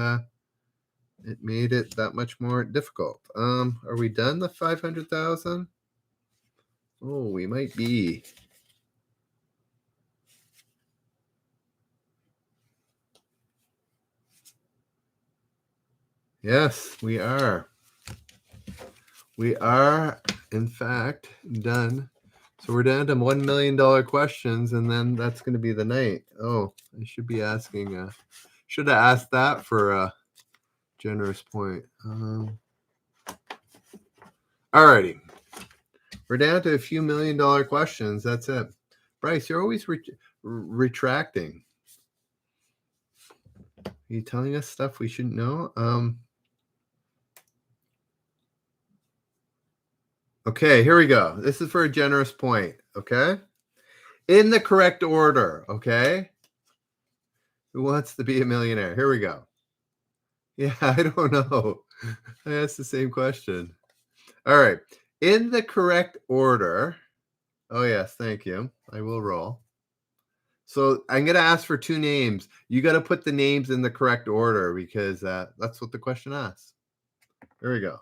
[SPEAKER 1] it made it that much more difficult. Are we done the 500,000? Oh, we might be. Yes, we are. We are, in fact, done. So we're down to $1 million questions, and then that's going to be the night. Oh, I should be asking. Should have asked that for a generous point. Alrighty. We're down to a few $1 million questions. That's it. Bryce, you're always retracting. Are you telling us stuff we shouldn't know? Okay, here we go. This is for a generous point, okay? In the correct order, okay? Who wants to be a millionaire? Here we go. Yeah, I don't know. I asked the same question. All right. In the correct order. Oh, yes. Thank you. I will roll. So I'm going to ask for two names. You got to put the names in the correct order because that's what the question asks. There we go.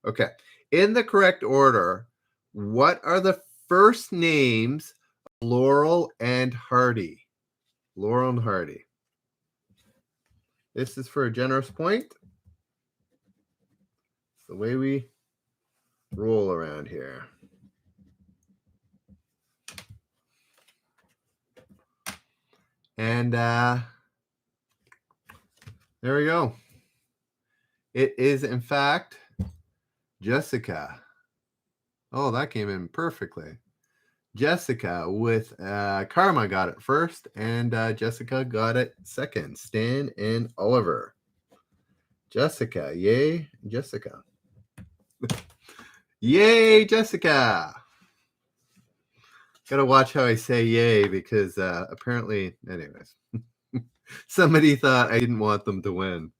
[SPEAKER 1] Okay. In the correct order, what are the first names of Laurel and Hardy? Laurel and Hardy. This is for a generous point. It's the way we roll around here. And there we go. It is, in fact, Jessica. Oh, that came in perfectly. Jessica with Karma got it first, and Jessica got it second. Stan and Oliver. Jessica. Yay, Jessica. Yay, Jessica. Gotta watch how I say yay because apparently, anyways, somebody thought I didn't want them to win.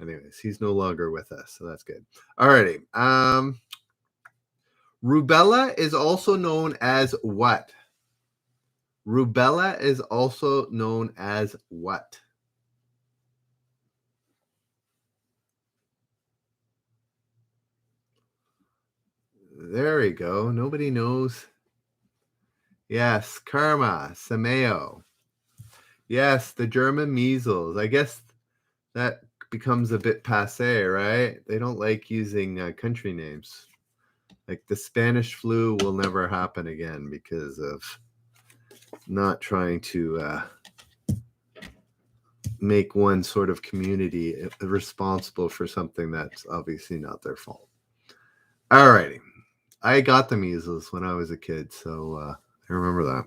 [SPEAKER 1] Anyways, he's no longer with us, so that's good. Alrighty. Rubella is also known as what? Rubella is also known as what? There we go. Nobody knows. Yes, Karma, Sameo. Yes, the German measles. I guess that becomes a bit passé, right? They don't like using country names. Like the Spanish flu will never happen again because of not trying to make one sort of community responsible for something that's obviously not their fault. All righty. I got the measles when I was a kid, so I remember that.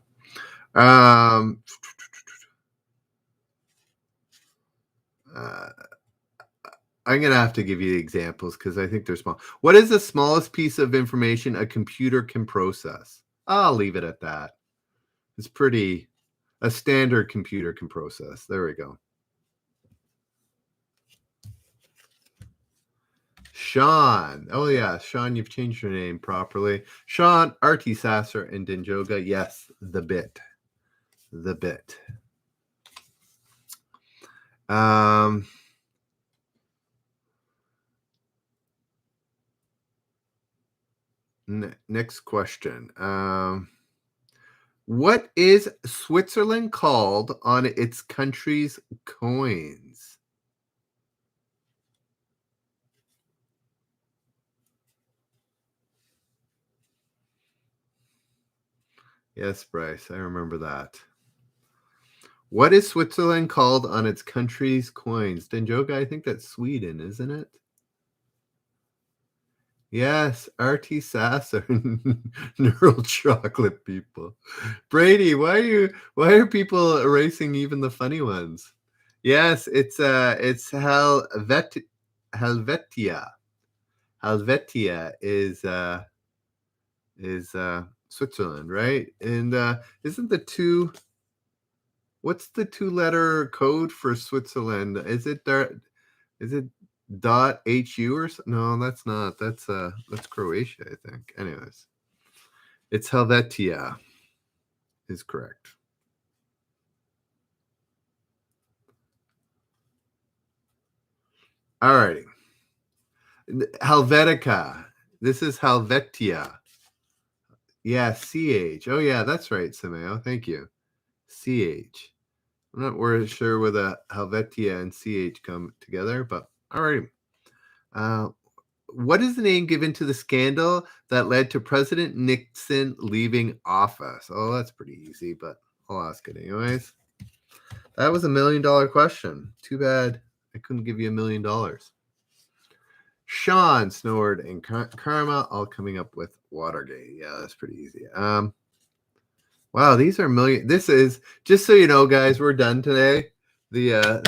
[SPEAKER 1] I'm going to have to give you examples because I think they're small. What is the smallest piece of information a computer can process? I'll leave it at that. It's pretty, a standard computer can process. There we go. Sean. Oh, yeah. Sean, you've changed your name properly. Sean, RT Sasser, and Dinjoga. Yes, the bit. The bit. Next question. What is Switzerland called on its country's coins? Yes, Bryce, I remember that. What is Switzerland called on its country's coins? Denjoga, I think that's Sweden, isn't it? Yes, RT Sasser, neural chocolate people. Brady, why are people erasing even the funny ones? Yes, it's Helvetia. Helvetia is Switzerland, right? And isn't the two? What's the two-letter code for Switzerland? Is it .hu or something? No, that's not. That's Croatia, I think. Anyways, it's Helvetia is correct. All righty. Helvetica. This is Helvetia. Yeah, CH. Oh, yeah, that's right, Sameo. Thank you. CH. I'm not really sure where the Helvetia and CH come together, but all right. What is the name given to the scandal that led to President Nixon leaving office? Oh, that's pretty easy, but I'll ask it anyways. That was $1 million question. Too bad I couldn't give you $1 million. Sean, Snoward, and Karma all coming up with Watergate. Yeah, that's pretty easy. Wow, these are million. This is, just so you know, guys, we're done today. The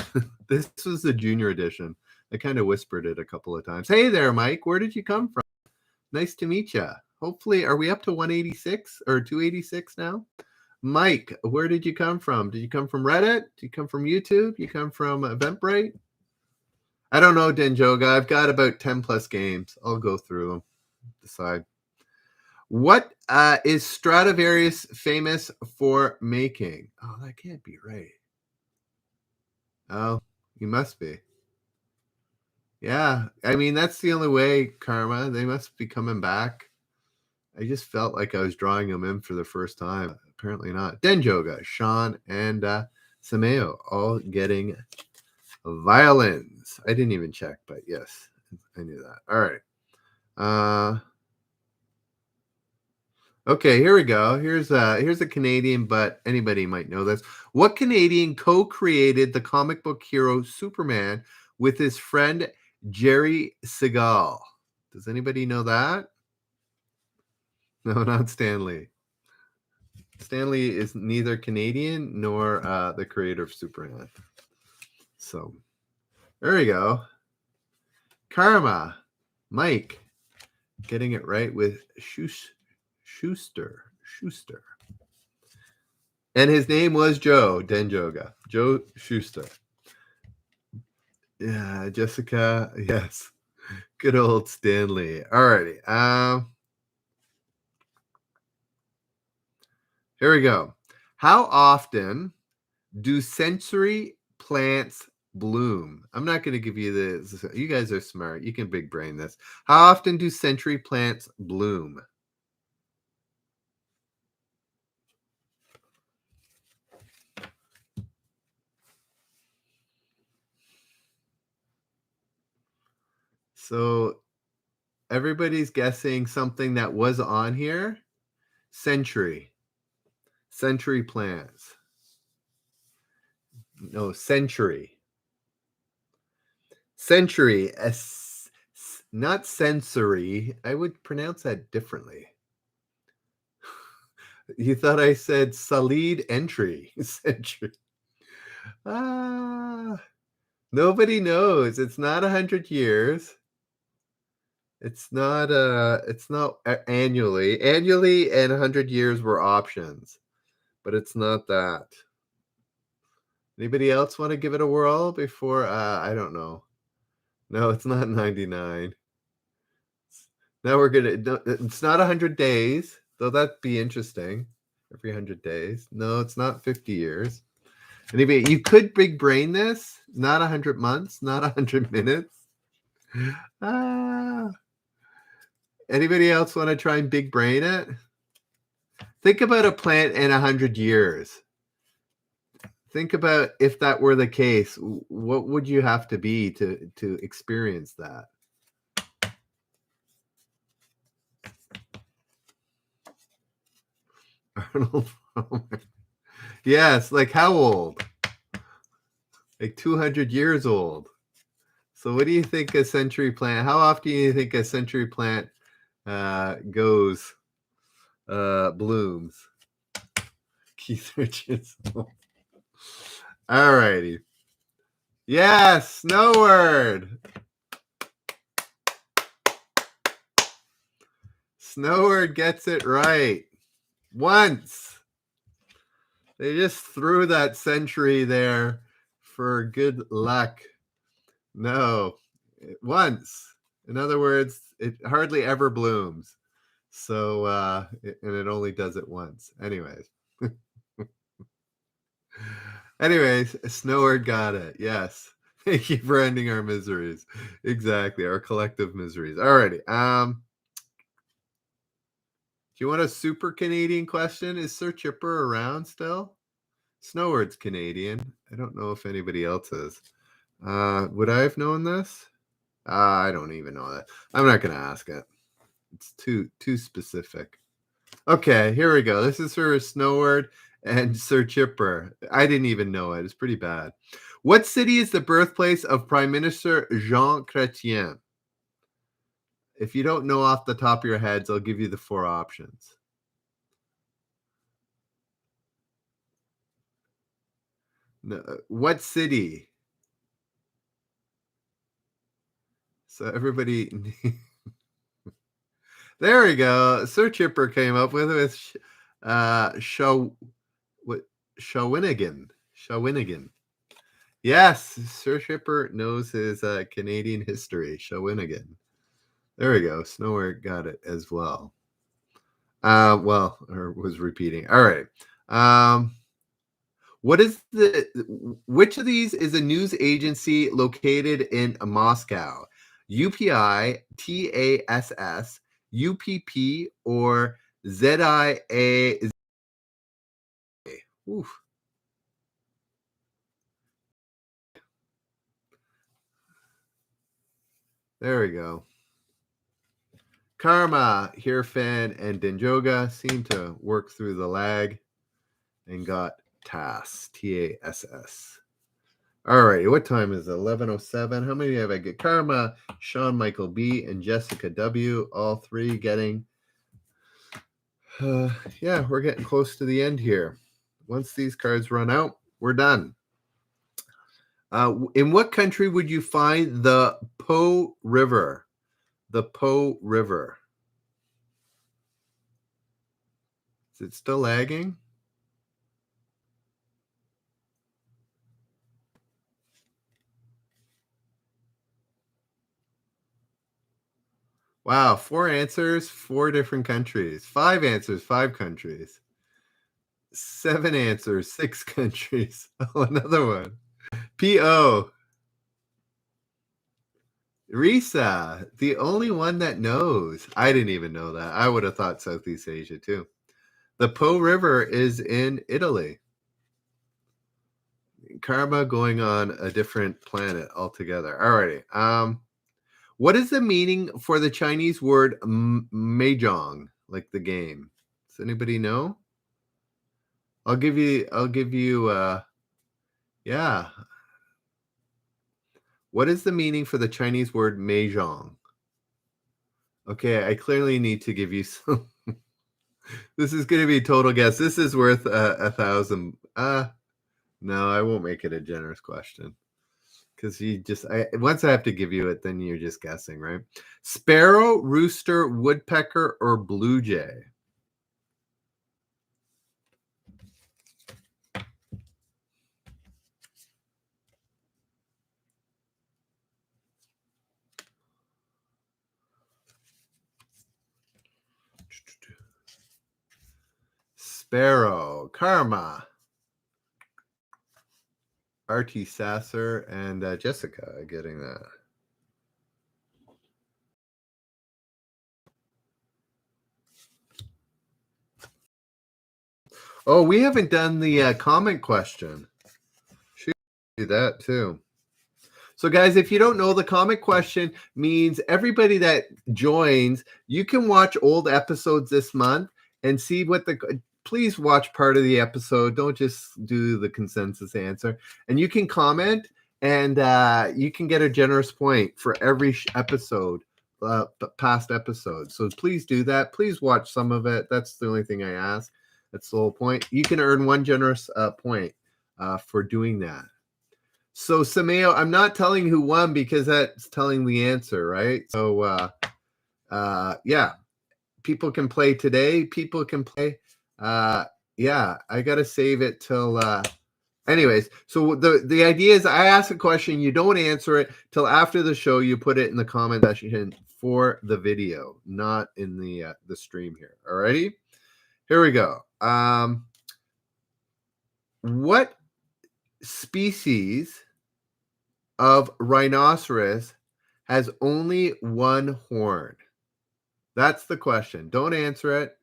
[SPEAKER 1] this was the junior edition. I kind of whispered it a couple of times. Hey there, Mike. Where did you come from? Nice to meet you. Hopefully, are we up to 186 or 286 now? Mike, where did you come from? Did you come from Reddit? Did you come from YouTube? You come from Eventbrite? I don't know, Denjoga. I've got about 10 plus games. I'll go through them. Decide. What is Stradivarius famous for making? Oh, that can't be right. Oh, you must be. Yeah, I mean, that's the only way, Karma. They must be coming back. I just felt like I was drawing them in for the first time. Apparently not. Denjoga, Sean, and Sameo, all getting violins. I didn't even check, but yes, I knew that. All right. Okay, here we go. Here's a Canadian, but anybody might know this. What Canadian co-created the comic book hero Superman with his friend Jerry Segal? Does anybody know that? No, not Stanley. Stanley is neither Canadian nor the creator of Superman. So there you go. Karma, Mike, getting it right with Schuster. And his name was Joe Denjoga. Joe Schuster. Yeah, Jessica. Yes. Good old Stanley. Alrighty. Here we go. How often do sensory plants bloom? I'm not going to give you this. You guys are smart. You can big brain this. How often do sensory plants bloom? So everybody's guessing something that was on here. Century plants. No, century. Not sensory. I would pronounce that differently. You thought I said solid entry. Century. Nobody knows. It's not 100 years. It's not annually. Annually and 100 years were options, but it's not that. Anybody else want to give it a whirl before I don't know. No, it's not 99. Now it's not 100 days, though that'd be interesting. Every 100 days. No, it's not 50 years. Anyway, you could big brain this. Not 100 months, not 100 minutes. Anybody else want to try and big brain it? Think about a plant in 100 years. Think about if that were the case, what would you have to be to experience that? Arnold Palmer. Yes, like how old? Like 200 years old. So what do you think a century plant, how often do you think a century plant blooms? Keith Richards. All righty. Yes, Snowward. Snowward gets it right. Once. They just threw that century there for good luck. No, once. In other words, it hardly ever blooms. So, and it only does it once. Anyways. Snowward got it. Yes. Thank you for ending our miseries. Exactly. Our collective miseries. Alrighty. Do you want a super Canadian question? Is Sir Chipper around still? Snowward's Canadian. I don't know if anybody else is. Would I have known this? I don't even know that. I'm not going to ask it. It's too specific. Okay, here we go. This is for Snowward and Sir Chipper. I didn't even know it. It's pretty bad. What city is the birthplace of Prime Minister Jean-Chretien? If you don't know off the top of your heads, I'll give you the 4 options. No, what city? So everybody... There we go. Sir Chipper came up with Shawinigan. Yes, Sir Chipper knows his Canadian history. Shawinigan. There we go. Snowward got it as well. Or was repeating. All right. Which of these is a news agency located in Moscow? UPI, TASS, UPP, or ZIA? Oof. There we go. Karma, Hirfan, and Denjoga seem to work through the lag and got TASS, T-A-S-S. All right, what time is it? 11:07. How many have I get? Karma, Sean Michael B, and Jessica W, all three getting. Yeah, we're getting close to the end here. Once these cards run out, we're done. In what country would you find the Pooh River? The Pooh River. Is it still lagging? Wow, 4 answers, 4 different countries. 5 answers, 5 countries. 7 answers, 6 countries. Oh, another one. P.O. Risa, the only one that knows. I didn't even know that. I would have thought Southeast Asia too. The Po River is in Italy. Karma going on a different planet altogether. Alrighty. What is the meaning for the Chinese word mahjong, like the game? Does anybody know? I'll give you yeah. What is the meaning for the Chinese word mahjong? Okay, I clearly need to give you some. This is going to be a total guess. This is worth 1,000. No, I won't make it a generous question. Because once I have to give you it, then you're just guessing, right? Sparrow, rooster, woodpecker, or blue jay? Sparrow. Karma. R.T. Sasser and Jessica getting that. Oh, we haven't done the comment question. Should do that too. So, guys, if you don't know, the comment question means everybody that joins, you can watch old episodes this month and see what please watch part of the episode. Don't just do the consensus answer. And you can comment, and you can get a generous point for every episode, past episode. So please do that. Please watch some of it. That's the only thing I ask. That's the whole point. You can earn 1 generous point for doing that. So, Sameo, I'm not telling who won because that's telling the answer, right? So, yeah, people can play today. People can play. Yeah, I got to save it till. Anyways, so the idea is I ask a question, you don't answer it till after the show. You put it in the comment section for the video, not in the stream here. Alrighty, here we go. What species of rhinoceros has only one horn? That's the question. Don't answer it.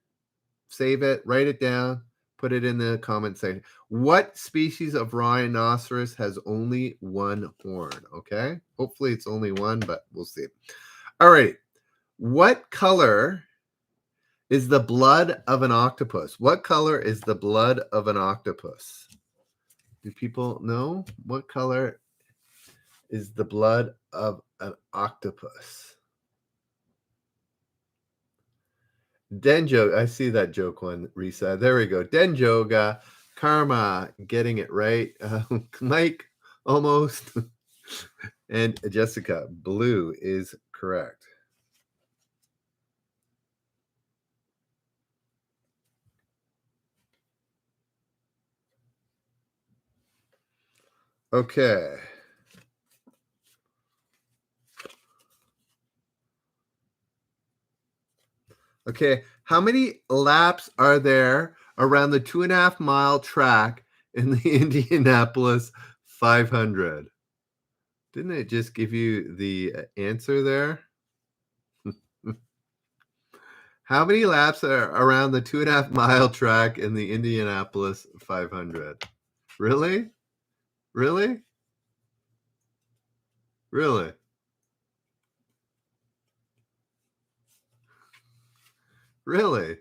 [SPEAKER 1] Save it. Write it down. Put it in the comment section. What species of rhinoceros has only one horn? Okay. Hopefully it's only one, but we'll see. All right. What color is the blood of an octopus? What color is the blood of an octopus? Do people know what color is the blood of an octopus? Denjo, I see that joke one, Risa. There we go. Denjoga, Karma, getting it right. Mike, almost. And Jessica, blue is correct. Okay. Okay, how many laps are there around the 2.5 mile track in the Indianapolis 500? Didn't it just give you the answer there? How many laps are around the 2.5 mile track in the Indianapolis 500? Really? Really? Really? Really?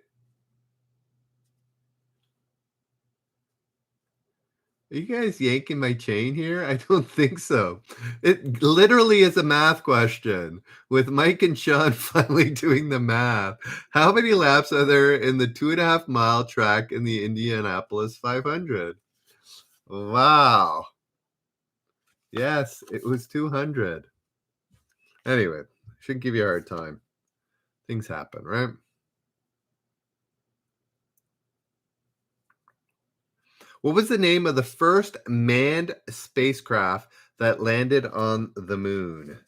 [SPEAKER 1] Are you guys yanking my chain here? I don't think so. It literally is a math question with Mike and Sean finally doing the math. How many laps are there in the 2.5 mile track in the Indianapolis 500? Wow. Yes, it was 200. Anyway, shouldn't give you a hard time. Things happen, right? What was the name of the first manned spacecraft that landed on the moon?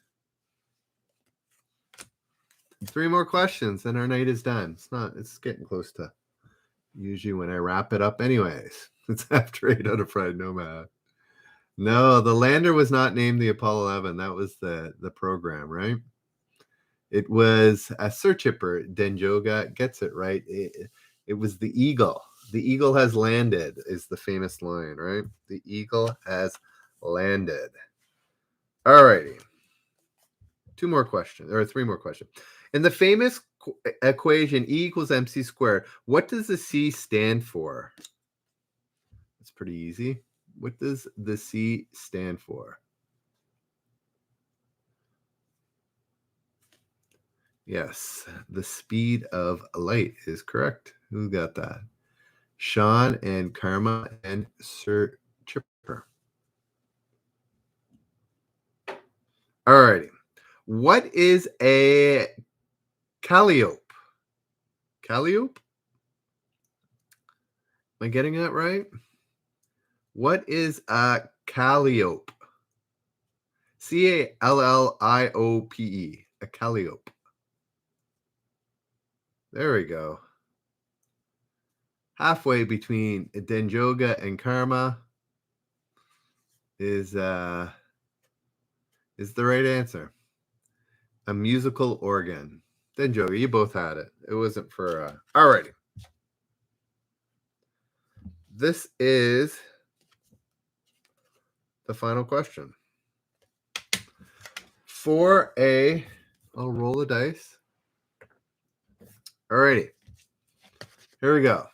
[SPEAKER 1] 3 more questions, and our night is done. It's getting close to usually when I wrap it up anyways. It's after 8 on a Friday, no math. No, the lander was not named the Apollo 11. That was the program, right? It was a search hipper. Denjoga gets it right. It was the Eagle. The Eagle has landed is the famous line, right? The Eagle has landed. All righty. 2 more questions, or 3 more questions. In the famous equation E equals MC squared, what does the C stand for? It's pretty easy. What does the C stand for? Yes, the speed of light is correct. Who got that? Sean and Karma and Sir Chipper. All righty. What is a calliope? Calliope? Am I getting that right? What is a calliope? Calliope. A calliope. There we go. Halfway between Denjoga and Karma is the right answer. A musical organ. Denjoga, you both had it. It wasn't for alrighty. This is the final question. I'll roll the dice. Alrighty. Here we go.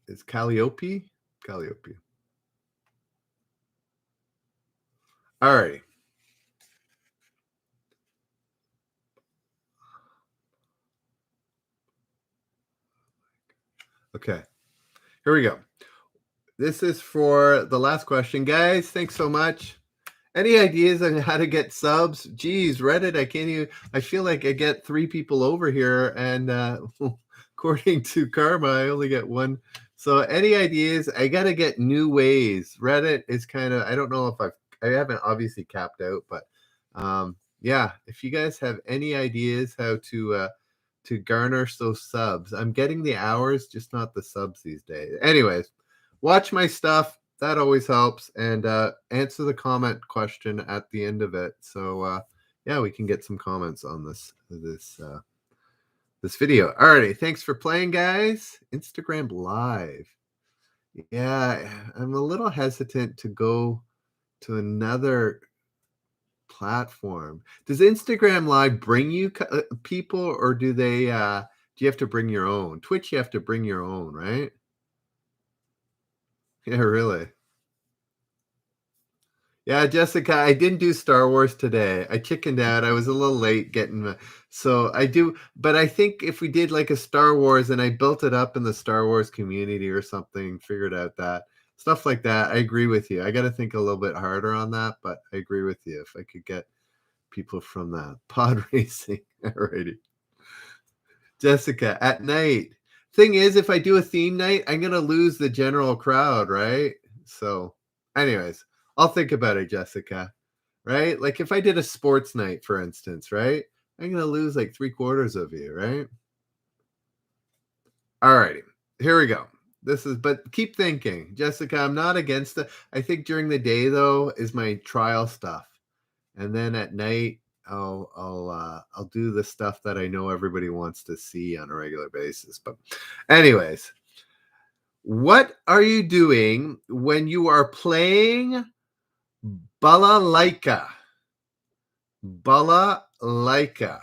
[SPEAKER 1] It's Calliope? Calliope. Alrighty. Okay. Here we go. This is for the last question. Guys, thanks so much. Any ideas on how to get subs? Geez, Reddit, I feel like I get 3 people over here, and according to Karma, I only get 1. So any ideas? I got to get new ways. Reddit is kind of, I don't know if I haven't obviously capped out, but yeah, if you guys have any ideas how to garner those subs. I'm getting the hours, just not the subs these days. Anyways, watch my stuff. That always helps. And answer the comment question at the end of it. So yeah, we can get some comments on this video. Alrighty, thanks for playing, guys. Instagram Live. Yeah, I'm a little hesitant to go to another platform. Does Instagram Live bring you people, or do they do you have to bring your own? Twitch, you have to bring your own, right? Yeah, really. Yeah, Jessica, I didn't do Star Wars today. I chickened out. I was a little late getting so I do, but I think if we did like a Star Wars and I built it up in the Star Wars community or something, figured out that stuff like that, I agree with you. I got to think a little bit harder on that, but I agree with you. If I could get people from that pod racing. Alrighty. Jessica, at night. Thing is, if I do a theme night, I'm gonna lose the general crowd, right? So anyways, I'll think about it, Jessica. Right? Like if I did a sports night, for instance, right? I'm gonna lose like 3/4 of you, right? Alrighty. Here we go. But keep thinking, Jessica, I'm not against it. I think during the day though is my trial stuff. And then at night, I'll do the stuff that I know everybody wants to see on a regular basis. But anyways, what are you doing when you are playing balalaika? Balalaika.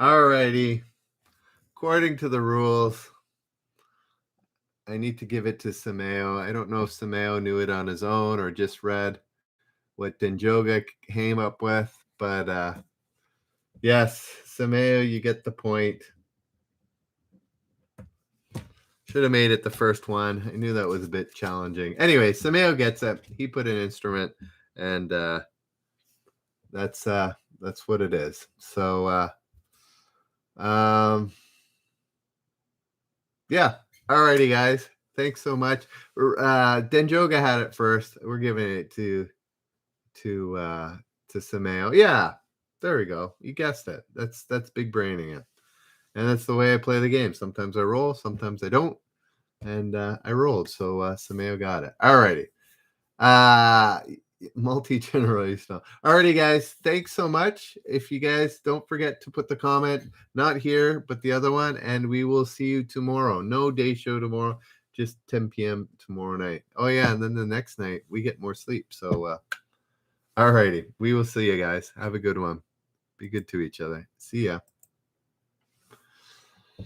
[SPEAKER 1] Alrighty. According to the rules, I need to give it to Sameo. I don't know if Sameo knew it on his own or just read what Denjoga came up with, but yes, Sameo, you get the point. Should have made it the first one. I knew that was a bit challenging. Anyway, Sameo gets it. He put an instrument, and that's what it is. So yeah. Alrighty, guys. Thanks so much. Denjoga had it first. We're giving it to Sameo. Yeah. There we go. You guessed it. That's big braining it. And that's the way I play the game. Sometimes I roll, sometimes I don't. And I rolled, so Sameo got it. Alrighty. Multi-generational. Alrighty, guys. Thanks so much. If you guys don't forget to put the comment, not here, but the other one, and we will see you tomorrow. No day show tomorrow, just 10 p.m. tomorrow night. Oh yeah, and then the next night we get more sleep. So alrighty. We will see you guys. Have a good one. Be good to each other. See ya.